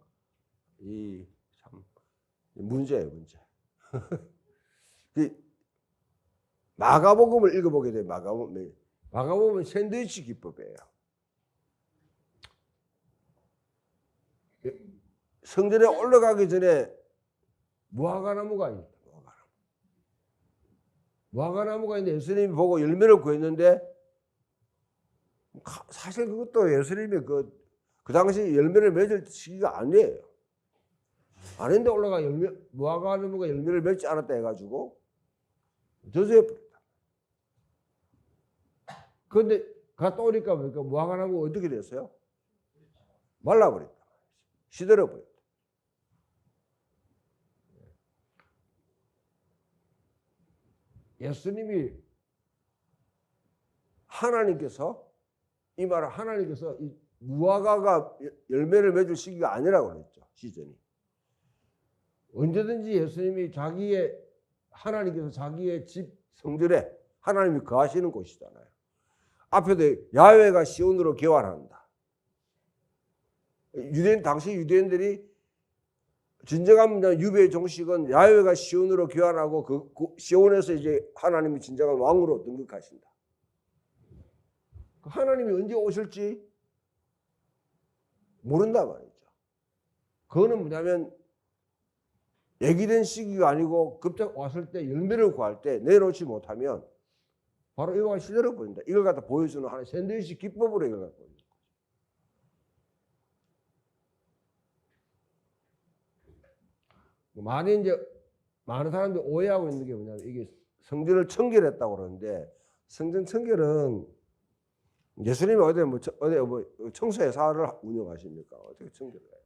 이 참 문제예요, 문제. 마가복음을 읽어보게 되면 마가복음은 샌드위치 기법이에요. 성전에 올라가기 전에 무화과나무가 있다. 무화과나무가 있는데 예수님이 보고 열매를 구했는데 사실 그것도 예수님이 그 당시 열매를 맺을 시기가 아니에요. 아닌데 올라가 무화과나무가 열매를 맺지 않았다 해가지고 저주해 버렸다. 그런데 갔다 오니까 뭡니까? 무화과나무가 어떻게 됐어요? 말라버렸다. 시들어버렸다. 예수님이 하나님께서 이 말은 하나님께서 이 무화과가 열매를 맺을 시기가 아니라고 그랬죠. 시즌이. 언제든지 예수님이 하나님께서 자기의 집 성전에 하나님이 거하시는 곳이잖아요. 앞에도 야훼가 시온으로 교환한다. 당시 유대인들이 진정한 유배의 종식은 야훼가 시온으로 교환하고 그 시온에서 이제 하나님이 진정한 왕으로 등극하신다. 하나님이 언제 오실지 모른다 말이죠. 그거는 뭐냐면 얘기된 시기가 아니고 급작 왔을 때 열매를 구할 때 내놓지 못하면 바로 이거가 시대로 보인다. 이걸 갖다 보여주는 하나의 샌드위치 기법으로 이걸 갖다 보여준다. 많이 이제 많은 사람들이 오해하고 있는 게 뭐냐면 이게 성전을 청결했다고 그러는데 성전 청결은 예수님이 어디 뭐 청소회사를 운영하십니까? 어떻게 청결을 해요?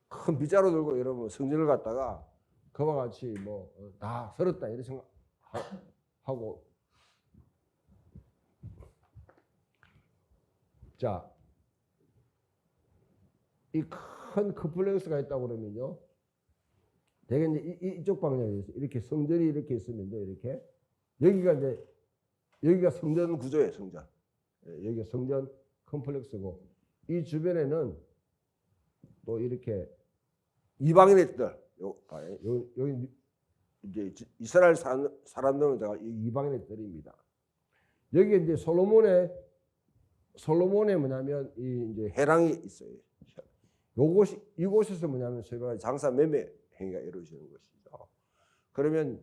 큰 빗자루 들고 여러분 성전을 갖다가 그와 같이 뭐 다 설었다 이런 생각하고 자, 이 큰 컴플렉스가 있다고 그러면요. 대개 이제 이쪽 방향에서 이렇게 성전이 이렇게 있으면요. 이렇게 여기가 이제 여기가 성전 구조예요. 성전. 여기가 성전 컴플렉스고 이 주변에는 또 이렇게 이방인들 여기 이제 이스라엘 사람들은 제가 이방인의 들입니다. 여기 이제 솔로몬의 뭐냐면 이 이제 해랑이 있어요. 이곳에서 뭐냐면 소위 장사 매매 행위가 이루어지는 것이죠. 그러면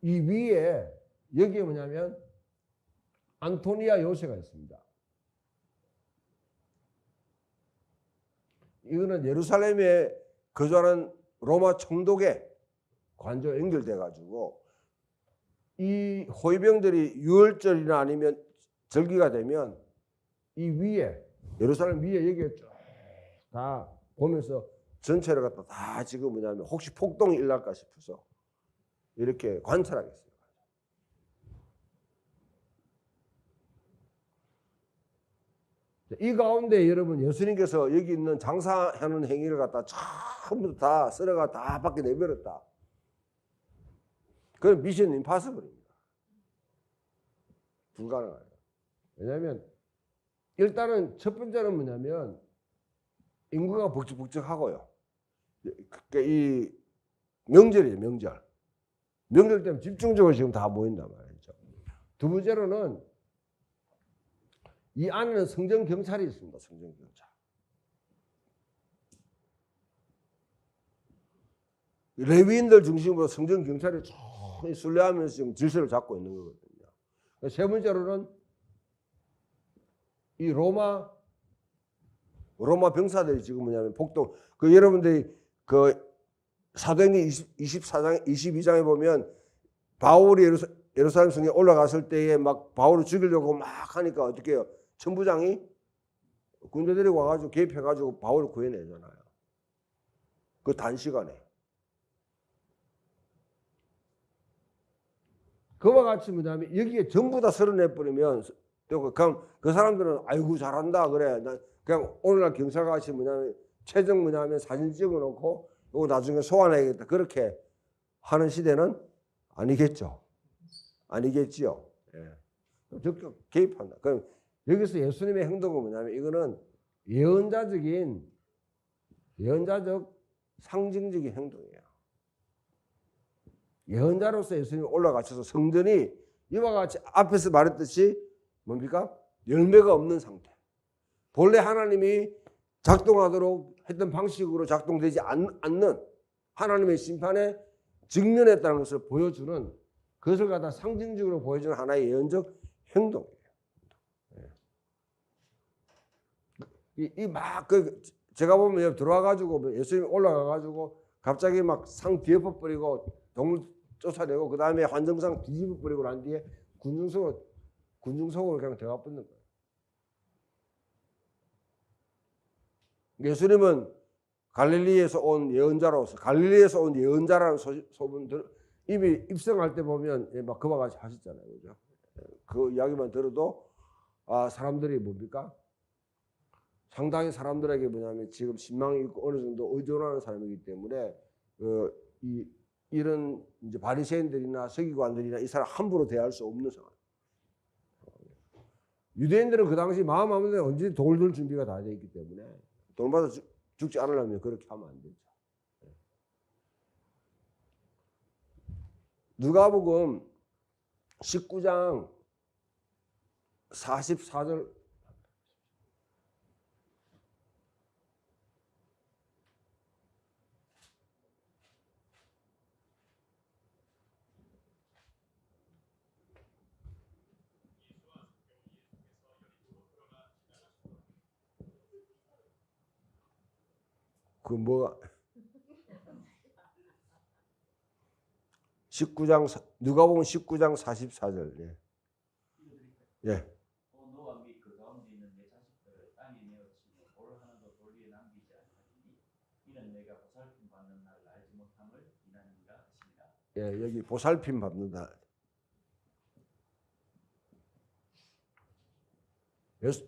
이 위에 여기에 뭐냐면 안토니아 요새가 있습니다. 이거는 예루살렘에 거주하는 로마 총독의 관저 연결돼 가지고 이 호위병들이 유월절이나 아니면 절기가 되면 이 위에 예루살렘 위에 여기에 쭉 다 보면서 전체를 갖다 다 지금 뭐냐면 혹시 폭동이 일날까 싶어서 이렇게 관찰하겠어요. 이 가운데 여러분 예수님께서 여기 있는 장사하는 행위를 갖다 전부 다 쓸어가 다 밖에 내버렸다. 그건 미션 임파서블입니다. 불가능해요. 왜냐하면 일단은 첫 번째는 뭐냐면 인구가 북적북적하고요. 그러니까 이 명절이에요. 명절 때문에 집중적으로 지금 다 모인단 말이죠. 두 번째로는 이 안에는 성전 경찰이 있습니다. 성전 경찰. 레위인들 중심으로 성전 경찰이 쭉 순례하면서 지금 질서를 잡고 있는 거거든요. 세 번째로는 이 로마 병사들이 지금 뭐냐면 폭동. 그 여러분들이 그 사도행전 24장 22장에 보면 바울이 예루살렘 성에 올라갔을 때에 막 바울을 죽이려고 막 하니까 어떻게 해요? 천부장이 군대 데리고 와가지고 개입해가지고 바울을 구해내잖아요. 그 단시간에. 그와 같이 뭐냐면 여기에 전부 다 쓸어내버리면 그럼 그 사람들은 아이고 잘한다 그래. 그냥 오늘날 경찰같이 뭐냐면 최종 뭐냐면 사진 찍어놓고 이거 나중에 소환해야겠다. 그렇게 하는 시대는 아니겠죠. 아니겠지요. 예. 적극 개입한다. 그럼 여기서 예수님의 행동은 뭐냐면 이거는 예언자적 상징적인 행동이에요. 예언자로서 예수님이 올라가셔서 성전이 이와 같이 앞에서 말했듯이 뭡니까? 열매가 없는 상태. 본래 하나님이 작동하도록 했던 방식으로 작동되지 않는 하나님의 심판에 직면했다는 것을 보여주는 그것을 갖다 상징적으로 보여주는 하나의 예언적 행동이에요. 제가 보면 들어와가지고 예수님이 올라가가지고 갑자기 막 상 뒤엎어버리고 동물 쫓아내고 그 다음에 환정상 뒤집어버리고 난 뒤에 군중석으로 그냥 들어가 붙는 거예요. 예수님은 갈릴리에서 온 예언자라는 소문들 이미 입성할 때 보면 막 그와 같이 하셨잖아요, 그죠? 그 이야기만 들어도 사람들이 뭡니까? 상당히 사람들에게 뭐냐면 지금 신망이 있고 어느 정도 의존하는 사람이기 때문에 이런 이제 바리새인들이나 서기관들이나 이 사람 함부로 대할 수 없는 상황. 유대인들은 그 당시 마음 아무데 언제 돌 들 준비가 다 되어 있기 때문에 돈 받아 죽지 않으려면 그렇게 하면 안 되죠. 누가복음 19장 44절 그 뭐가 19장 누가복음 19장 44절. 예. 예. 너와 및 그 가운데 있는 내 자식들을 땅에 내어치며 돌 하나도 돌 위에 남기지 아니하리니 이는 내가 보살핌 받는 날 알지 못함을 인하니라 하시니라. 예, 여기 보살핌 받는다.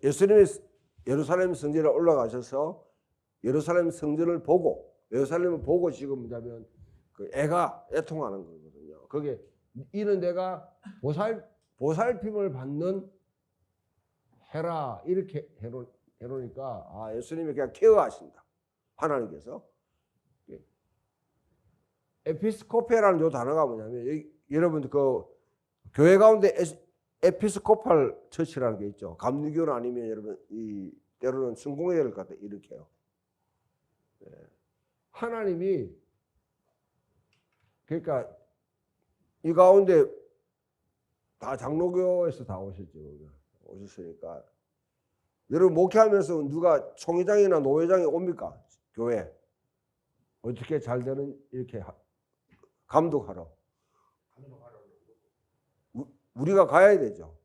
예수님이 예루살렘 성전에 올라가셔서 예루살렘 성전을 보고 예루살렘을 보고 지금 뭐냐면 그 애통하는 거거든요. 거기에 이는 내가 보살핌을 받는 해라 이렇게 해놓으니까 아 예수님이 그냥 케어하신다. 하나님께서 에피스코페라는 요 단어가 뭐냐면 여러분 그 교회 가운데 에피스코팔 처치라는 게 있죠. 감리교는 아니면 여러분 이 때로는 순공회를 갖다 일으켜요. 네. 하나님이 그러니까 이 가운데 다 장로교에서 다 오셨죠. 오셨으니까 여러분 목회하면서 누가 총회장이나 노회장이 옵니까? 교회 어떻게 잘 되는 이렇게 감독하러 우리가 가야 되죠.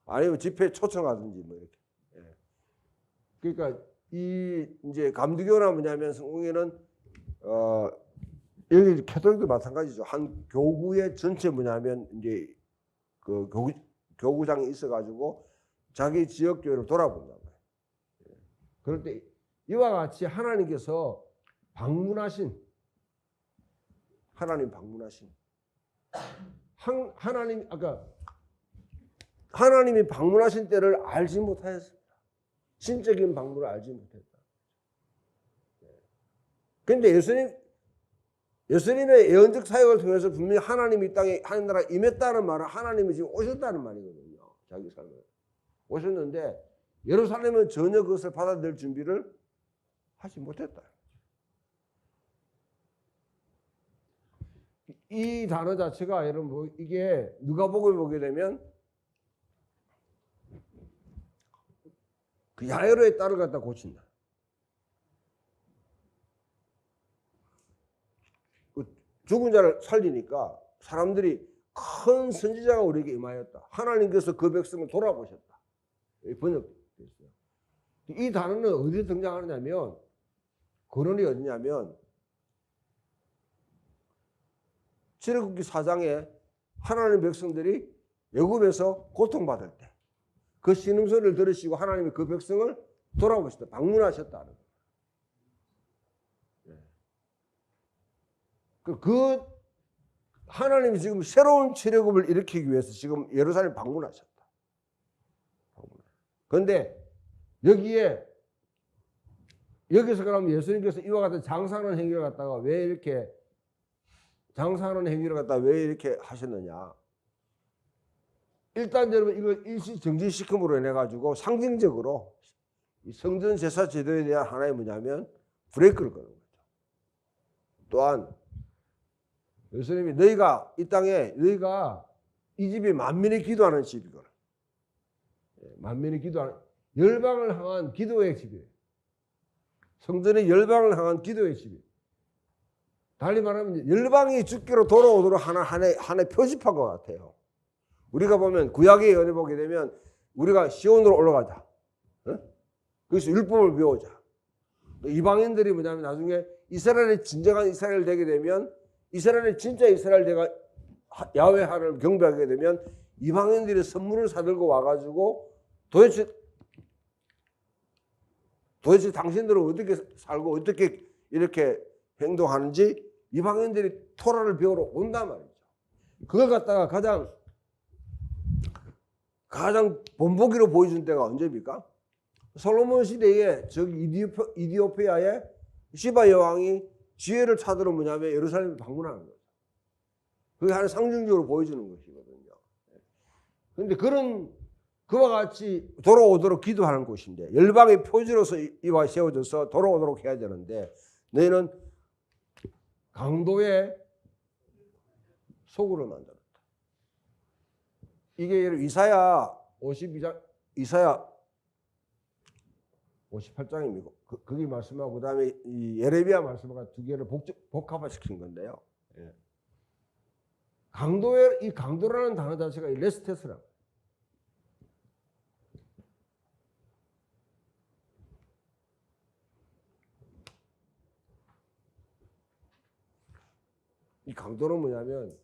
아니면 집회 초청하든지 뭐 이렇게. 예. 그러니까 이 이제 감리교나 뭐냐면 성공회는 여기 캐톨릭도 마찬가지죠. 한 교구의 전체 뭐냐면 이제 그 교구장이 있어가지고 자기 지역 교회를 돌아본단 말이에요. 예. 그럴 때 이와 같이 하나님께서 방문하신 하나님 아까 하나님이 방문하신 때를 알지 못하였습니다. 신적인 방문을 알지 못했다. 그런데 예수님의 예언적 사역을 통해서 분명히 하나님이 이 땅에 하나님 나라에 임했다는 말은 하나님이 지금 오셨다는 말이거든요. 자기 삶에 오셨는데 예루살렘은 전혀 그것을 받아들일 준비를 하지 못했다. 이 단어 자체가 여러분 이게 누가복음에 보게 되면 그 야이로의 딸을 갖다 고친다. 죽은 자를 살리니까 사람들이 큰 선지자가 우리에게 임하였다. 하나님께서 그 백성을 돌아보셨다. 번역됐어요. 이 단어는 어디에 등장하느냐면 근원이 어디냐면 출애굽기 4장에 하나님 백성들이 애굽에서 고통받을 때 그 신음소리를 들으시고 하나님이 그 백성을 돌아보셨다. 방문하셨다는 거예요. 그 하나님이 지금 새로운 출애굽을 일으키기 위해서 지금 예루살렘 방문하셨다. 그런데 여기서 그러면 예수님께서 이와 같은 장사하는 행위를 갖다가 왜 이렇게 하셨느냐? 일단 여러분 이걸 일시 정지시킴으로 인해 가지고 상징적으로 이 성전 제사 제도에 대한 하나의 뭐냐면 브레이크를 거는 거죠. 또한 예수님이 너희가 이 땅에 이 집이 만민이 기도하는 집이거든. 만민이 기도하는 열방을 향한 기도의 집이에요. 성전이 열방을 향한 기도의 집이에요. 달리 말하면 열방이 주께로 돌아오도록 하나의 표지판 것 같아요. 우리가 보면 구약의 예언을 보게 되면 우리가 시온으로 올라가자. 그래서 율법을 배우자. 이방인들이 뭐냐면 나중에 이스라엘이 진정한 이스라엘 되게 되면 이스라엘이 진짜 이스라엘 되가 야훼 하나님을 경배하게 되면 이방인들이 선물을 사들고 와가지고 도대체 당신들은 어떻게 살고 어떻게 이렇게 행동하는지 이방인들이 토라를 배우러 온단 말이죠. 그걸 갖다가 가장 본보기로 보여준 때가 언제입니까? 솔로몬 시대에 저기 이디오피아의 시바 여왕이 지혜를 찾으러 뭐냐면 예루살렘을 방문하는 거죠. 그게 하나 상징적으로 보여주는 것이거든요. 그런데 그와 같이 돌아오도록 기도하는 곳인데 열방의 표지로서 이와 세워져서 돌아오도록 해야 되는데 너희는 강도의 소굴을 만들었다. 이게 이사야 52장 이사야 58장입니다. 거기 말씀하고 그다음에 이 예레미야 말씀과 두 개를 복합화시킨 건데요. 예. 이 강도라는 단어 자체가 이 레스테스라. 이 강도는 뭐냐면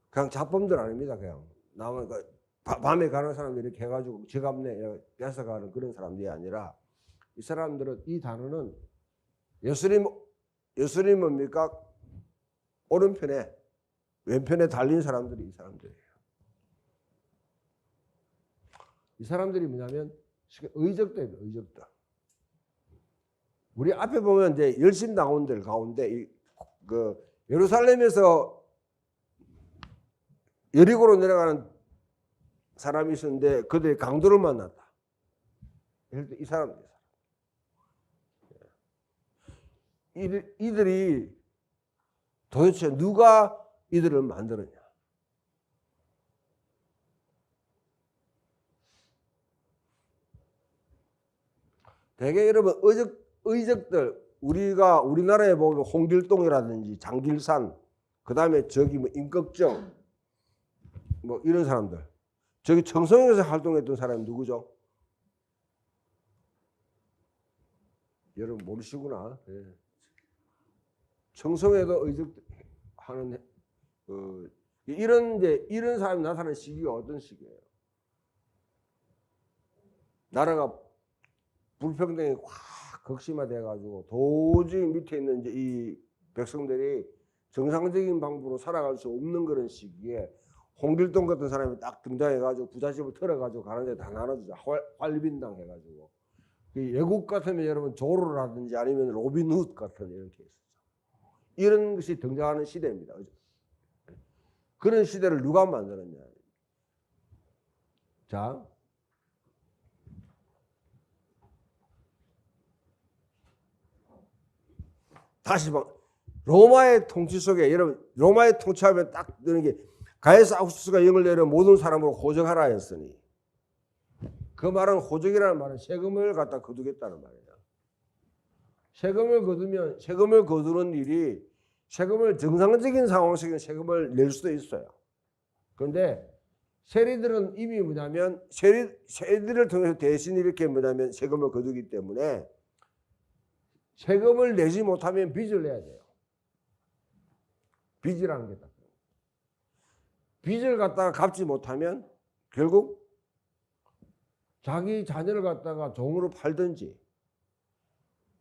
그냥 잡범들 아닙니다. 그냥 나만 밤에 가는 사람들 이렇게 해가지고 지갑내 뺏어가는 그런 사람들이 아니라 이 사람들은 이 단어는 예수님 뭡니까? 오른편에 왼편에 달린 사람들이 이 사람들이에요. 이 사람들이 뭐냐면 의적들입니다. 의적들. 우리 앞에 보면 이제 열심당원들 가운데 그 예루살렘에서 여리고로 내려가는 사람이 있었는데 그들이 강도를 만났다. 이 사람들. 이들이 도대체 누가 이들을 만들었냐? 대개 여러분 의적들 우리나라에 보면 홍길동이라든지 장길산 그다음에 저기 뭐 임꺽정 뭐 이런 사람들 저기 청송에서 활동했던 사람이 누구죠? 여러분 모르시구나. 예. 청송에도 의적하는 이런 사람이 나타나는 시기가 어떤 시기예요? 나라가 불평등이 확 극심화돼 가지고 도저히 밑에 있는 이제 이 백성들이 정상적인 방법으로 살아갈 수 없는 그런 시기에 홍길동 같은 사람이 딱 등장해 가지고 부잣집을 털어 가지고 가는데 다 나눠주자. 활빈당 해 가지고. 외국 같으면 여러분 조로라든지 아니면 로빈훗 같은 이렇게 있었죠. 이런 것이 등장하는 시대입니다. 그런 시대를 누가 만들었냐? 자, 다시 봐. 로마의 통치 속에 여러분 로마의 통치하면 딱 드는 게 가이사 아우구스투스가 영을 내려 모든 사람으로 호적하라 했으니 그 말은 호적이라는 말은 세금을 갖다 거두겠다는 말이에요. 세금을 거두는 일이 세금을 정상적인 상황 속에 세금을 낼 수도 있어요. 그런데 세리들은 이미 뭐냐면 세리들을 통해서 대신 이렇게 뭐냐면 세금을 거두기 때문에 세금을 내지 못하면 빚을 내야 돼요. 빚이라는 게 딱. 빚을 갖다가 갚지 못하면 결국 자기 자녀를 갖다가 종으로 팔든지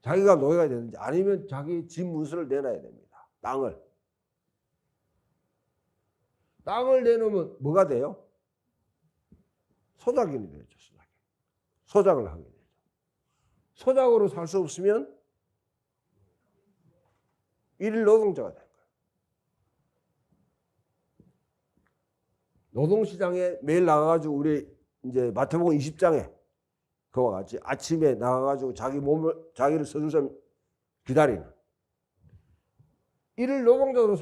자기가 노예가 되든지 아니면 자기 집 문서를 내놔야 됩니다. 땅을 내놓으면 뭐가 돼요? 소작인이 되죠. 소작을 하게 되죠. 소작으로 살 수 없으면 일일 노동자가 되는 거예요. 노동시장에 매일 나가가지고 우리 이제 마태복음 20장에 그와 같이 아침에 나가가지고 자기를 써줄 사람 기다리는 일일 노동자로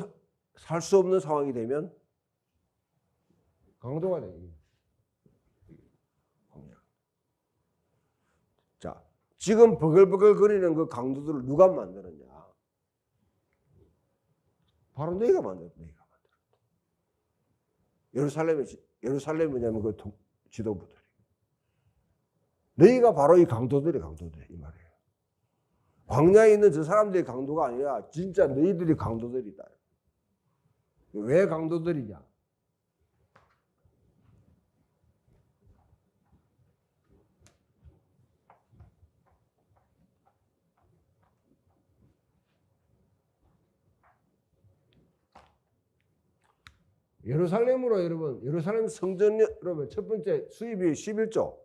살 수 없는 상황이 되면 강도가 되는 거예요. 자, 지금 버글버글 거리는 그 강도들을 누가 만들었냐? 바로 너희가 만들었다. 예루살렘이 뭐냐면 그 지도부들이. 너희가 바로 이 강도들이 이 말이에요. 광야에 있는 저 사람들이 강도가 아니라 진짜 너희들이 강도들이다. 왜 강도들이냐? 예루살렘으로 여러분, 예루살렘 성전 여러분 첫 번째 수입이 11조.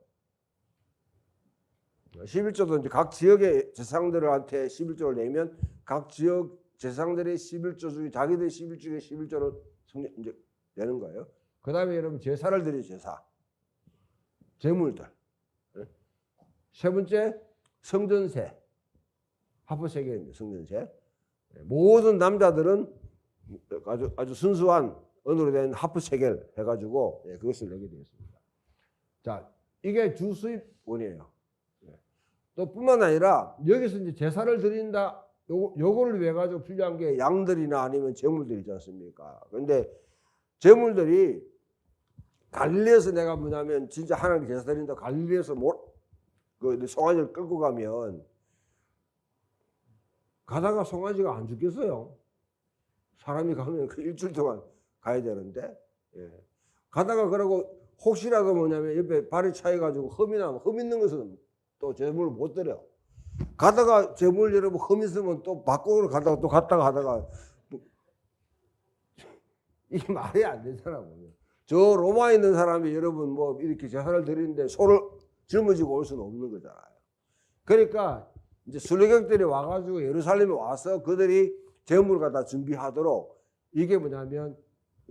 11조도 이제 각 지역의 제사장들한테 11조를 내면 각 지역 제사장들의 11조 중에 자기들 11조의 11조를 이제 내는 거예요. 그다음에 여러분 제사를 드릴 제사, 제물들. 세 번째 성전세, 하프세겔입니다. 성전세. 모든 남자들은 아주 순수한 은으로 된 하프세겔 해가지고 그것을 내게 되었습니다. 자, 이게 주 수입원이에요. 또 뿐만 아니라 여기서 이제 제사를 드린다. 요거를 위해 가지고 필요한 게 양들이나 아니면 제물들이 있지 않습니까? 근데 제물들이 갈릴리에서 내가 뭐냐면 진짜 하나님께 제사 드린다. 갈릴리에서 그 송아지를 끌고 가면 가다가 송아지가 안 죽겠어요. 사람이 가면 그 일주일 동안 가야 되는데, 예. 가다가 그러고 혹시라도 뭐냐면 옆에 발이 차여가지고 흠이 나면 흠 있는 것은 또 제물을 못 드려. 가다가 제물 여러분 흠 있으면 또 밖으로 가다가 또 갔다가 하다가 이게 말이 안 되잖아요. 저 로마에 있는 사람이 여러분 뭐 이렇게 제사를 드리는데 소를 짊어지고 올 수는 없는 거잖아요. 그러니까 이제 순례객들이 와가지고 예루살렘에 와서 그들이 제물을 갖다 준비하도록 이게 뭐냐면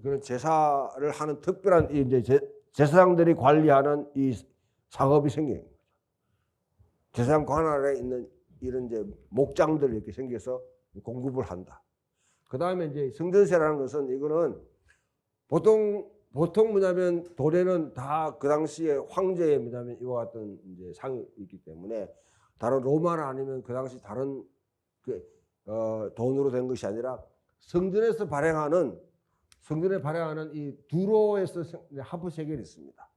그런 제사를 하는 특별한 이제 제사장들이 관리하는 이 작업이 생긴 거죠. 제사장 관할에 있는 이런 이제 목장들이 이렇게 생겨서 공급을 한다. 그 다음에 이제 성전세라는 것은 이거는 보통 뭐냐면 도례는 다 그 당시에 황제의 뭐냐면 이와 같은 이제 상이 있기 때문에 다른 로마나 아니면 그 당시 다른 돈으로 된 것이 아니라 성전에 발행하는 이 두로에서 하프 셰겔이 있습니다.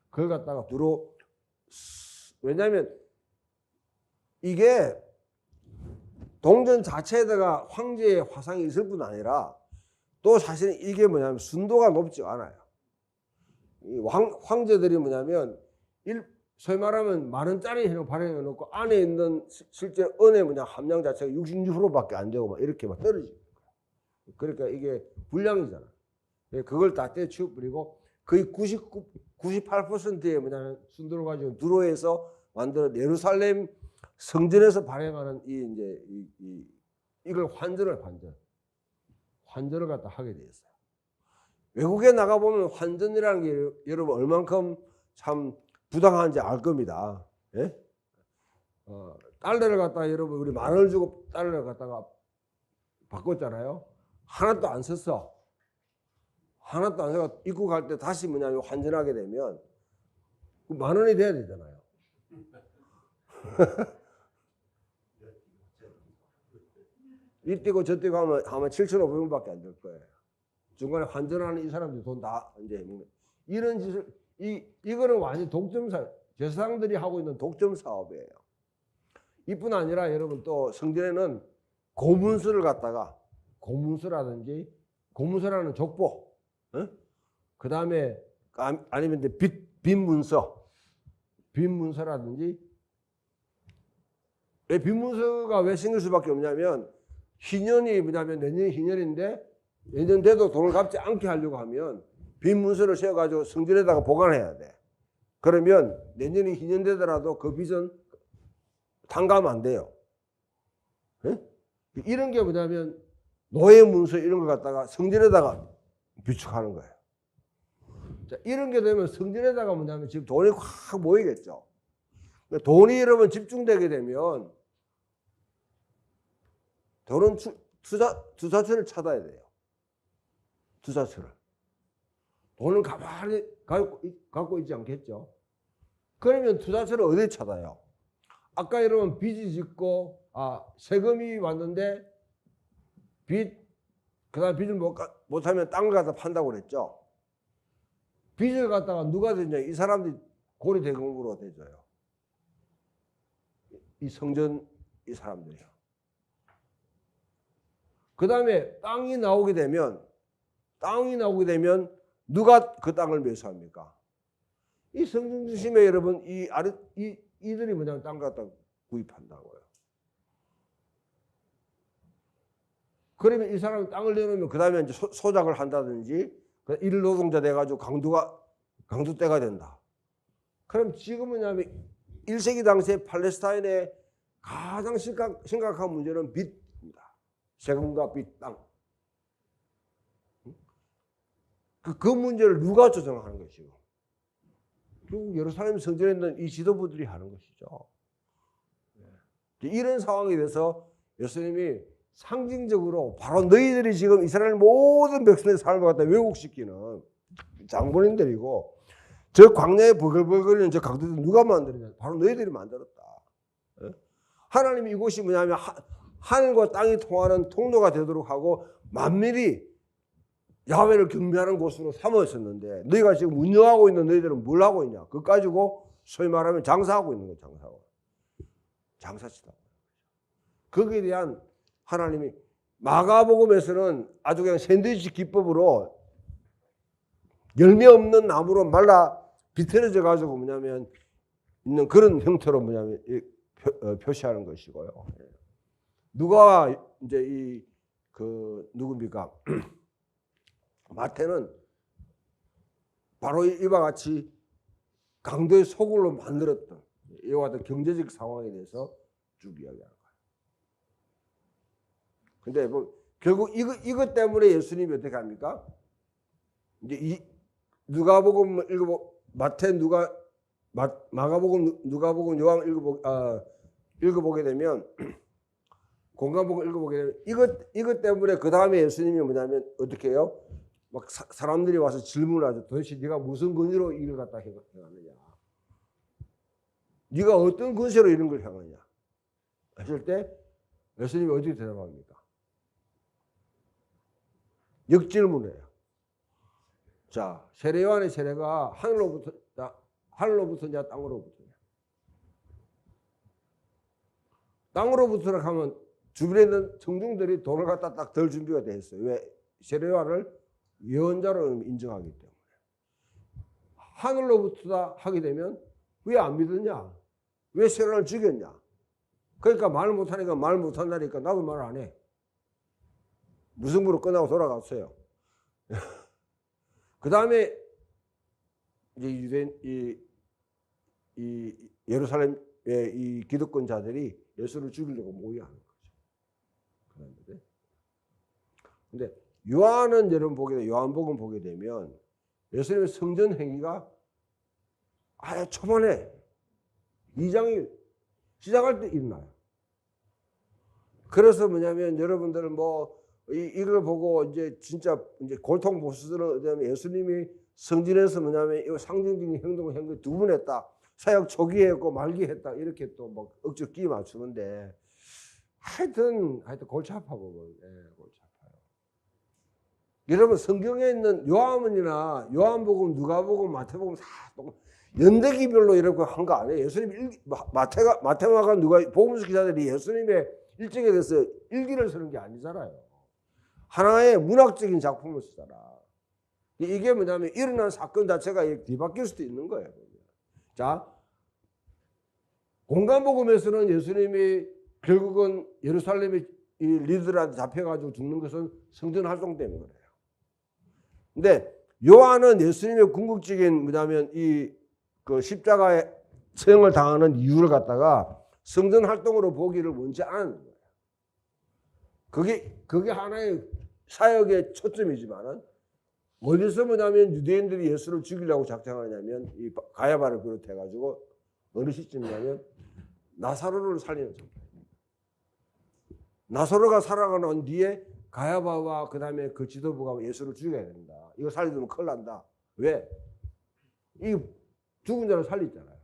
그걸 갖다가 두로 왜냐하면 이게 동전 자체에다가 황제의 화상이 있을 뿐 아니라 또 사실은 이게 뭐냐면 순도가 높지 않아요. 이 황제들이 뭐냐면 소위 말하면 10,000원짜리 발행해 놓고 안에 있는 실제 은의 함량 자체가 66%밖에 안 되고 막 이렇게 막 떨어지는 거예요. 그러니까 이게 불량이잖아. 그걸 다 떼치워버리고 거의 98%의 뭐냐면 순도를 가지고 두로에서 만든 예루살렘 성전에서 발행하는 이걸 환전을 갖다 하게 되었어요. 외국에 나가 보면 환전이라는 게 여러분 얼만큼 참 부당한지 알 겁니다. 예? 달러를 갖다가 여러분 우리 10,000원을 주고 달러를 갖다가 바꿨잖아요. 하나도 안 썼어. 하나도 안 써서 입국할 때 다시 뭐냐면 환전하게 되면 10,000원이 돼야 되잖아요. 이 뛰고 저 뛰고 하면 아마 7,500원밖에 안 될 거예요. 중간에 환전하는 이 사람들 돈 다 이제 이런 짓을 이거는 완전 제사장들이 하고 있는 독점 사업이에요. 이뿐 아니라 여러분 또 성전에는 고문서를 갖다가 고문서라든지 고문서라는 족보, 그 다음에 아니면 빈문서라든지 빈문서가 왜 생길 수밖에 없냐면 희년이 뭐냐면 내년이 희년인데 내년 돼도 돈을 갚지 않게 하려고 하면 빈 문서를 세워가지고 성전에다가 보관해야 돼. 그러면 내년이 희년 되더라도 그 빚은 탕감하면 안 돼요. 네? 이런 게 뭐냐면 노예 문서 이런 걸 갖다가 성전에다가 비축하는 거예요. 자, 이런 게 되면 성전에다가 뭐냐면 지금 돈이 확 모이겠죠. 돈이 여러분 집중되게 되면 돈은 투자처를 찾아야 돼요. 투자처를. 돈을 가만히 갖고 있지 않겠죠. 그러면 투자처를 어디에 찾아요? 아까 여러분 빚이 짓고 세금이 왔는데 그다음 빚을 못하면 땅을 갖다 판다고 그랬죠. 빚을 갖다가 누가 되냐? 이 사람들이 고리대금으로 대줘요. 이 성전 이 사람들이요. 그 다음에 땅이 나오게 되면 누가 그 땅을 매수합니까? 이 성전 중심에 여러분 이들이 뭐냐면 땅 갖다 구입한다고요. 그러면 이 사람이 땅을 내놓으면 그 다음에 이제 소작을 한다든지 일 노동자 돼가지고 강도 때가 된다. 그럼 지금 뭐냐면 1세기 당시에 팔레스타인의 가장 심각한 문제는 빚입니다. 세금과 빚, 땅. 그 문제를 누가 조정하는 것이고 결국 예루살렘 성전에 있는 이 지도부들이 하는 것이죠. 이런 상황에 대해서 예수님이 상징적으로 바로 너희들이 지금 이스라엘 모든 백성의 삶을 갖다 왜곡시키는 장본인들이고 저 광야에 버글버글거리는 저 강도들 누가 만들었냐? 바로 너희들이 만들었다. 하나님이 이곳이 뭐냐면 하늘과 땅이 통하는 통로가 되도록 하고 만민이 야훼를 경배하는 곳으로 삼으셨는데 너희가 지금 운영하고 있는 너희들은 뭘 하고 있냐? 그거 가지고 소위 말하면 장사하고 있는 거예요. 장사치다. 거기에 대한 하나님이 마가복음에서는 아주 그냥 샌드위치 기법으로 열매 없는 나무로 말라 비틀어져 가지고 뭐냐면 있는 그런 형태로 뭐냐면 표시하는 것이고요. 누가 이제 누굽니까? 마태는 바로 이와 같이 강도의 소굴로 만들었던 이와 같은 경제적 상황에 대해서 쭉 이야기하는 거예요. 근데 뭐 결국 이것 때문에 예수님이 어떻게 합니까? 이제 누가복음 마가복음, 누가복음, 요한 읽어보게 되면 공간복음 읽어보게 되면 이것 때문에 그 다음에 예수님이 뭐냐면 어떻게 해요? 막 사람들이 와서 질문을 하죠. 도대체 네가 무슨 근거로 이걸 갖다 행하느냐? 네가 어떤 근세로 이런 걸 행하느냐? 했을 때 예수님이 어떻게 대답합니까? 역질문이에요. 자, 세례요한의 세례가 하늘로부터냐 땅으로부터냐? 땅으로부터라 하면 주변에 있는 청중들이 돈을 갖다 딱 덜 준비가 돼 있어요. 왜? 세례요한을 예언자로 인정하기 때문에. 하늘로부터다 하게 되면 왜 안 믿었냐? 왜 세례를 죽였냐? 그러니까 말 못하니까 말 못한다니까 나도 말 안 해. 무승부로 끝나고 돌아갔어요. 그 다음에 이제 예루살렘의 이 기득권자들이 예수를 죽이려고 모여하는 거죠. 근데 요한은 여러분 보게 되면 요한복음 보게 되면 예수님의 성전 행위가 아예 초반에 2장이 시작할 때 일어나요. 그래서 뭐냐면 여러분들은 뭐 이걸 보고 이제 진짜 이제 골통보수들은 예수님이 성전에서 뭐냐면 이 상징적인 행동을 한 거 두 번 했다. 사역 초기에 했고 말기에 했다. 이렇게 또 막 억지로 끼 맞추는데 하여튼 골치 아파고 골치 아파요. 여러분 성경에 있는 요한문이나 요한복음, 누가복음, 마태복음 다 연대기별로 이렇게 한 거 아니에요. 예수님 마태마가 누가 복음서 기자들이 예수님의 일정에 대해서 일기를 쓰는 게 아니잖아요. 하나의 문학적인 작품을 쓰잖아. 이게 뭐냐면 일어난 사건 자체가 뒤바뀔 수도 있는 거예요. 자, 공간복음에서는 예수님이 결국은 예루살렘의 이 리더들한테 잡혀가지고 죽는 것은 성전 활동 때문에 그래요. 근데 요한은 예수님의 궁극적인 뭐냐면 그 십자가의 처형을 당하는 이유를 갖다가 성전 활동으로 보기를 원치 않은 거예요. 그게 하나의 사역의 초점이지만은 어디서 뭐냐면 유대인들이 예수를 죽이려고 작정하냐면 이 가야바를 비롯해가지고 어느 시점이냐면 나사로를 살리는 장면. 나사로가 살아가는 뒤에 가야바와 그 다음에 그 지도부가 예수를 죽여야 된다. 이거 살리면 큰일 난다. 왜? 이 죽은 자를 살렸잖아요.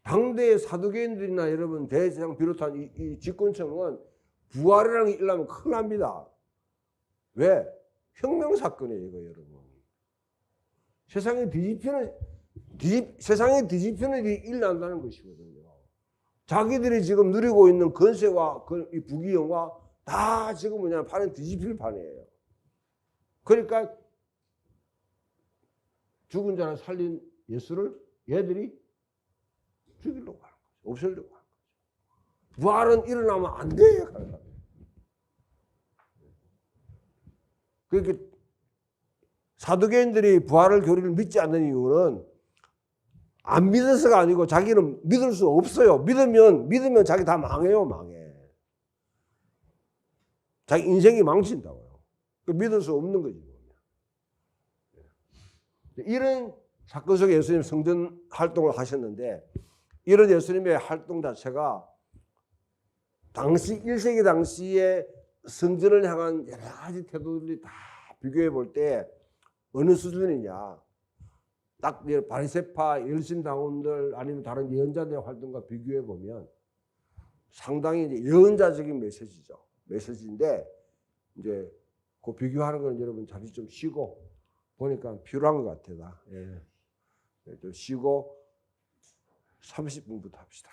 당대의 사두개인들이나 여러분 대제사장 비롯한 이 집권층은 부활이라는 게 일어나면 큰일 납니다. 왜? 혁명사건이에요, 이거 여러분. 세상에 뒤집히는 일이 일어난다는 것이거든요. 자기들이 지금 누리고 있는 건세와 이 부귀영화 다 지금 뭐냐면 판은 뒤집힐 판이에요. 그러니까 죽은 자를 살린 예수를 얘들이 죽이려고 하는 거죠. 없애려고 하는 거죠. 부활은 일어나면 안 돼요. 그렇게 사두개인들이 부활을 교리를 믿지 않는 이유는 안 믿어서가 아니고 자기는 믿을 수 없어요. 믿으면 자기 다 망해요, 망해. 자기 인생이 망친다고요. 믿을 수 없는 거지. 이런 사건 속에 예수님 성전 활동을 하셨는데 이런 예수님의 활동 자체가 당시 1세기 당시에 성전을 향한 여러 가지 태도들이 다 비교해 볼 때 어느 수준이냐. 딱 바리새파 열심당원들 아니면 다른 예언자들의 활동과 비교해 보면 상당히 이제 예언자적인 메시지인데 이제 그 비교하는 건 여러분 잠시 좀 쉬고 보니까 필요한 것 같아. 좀 쉬고 30분부터 합시다.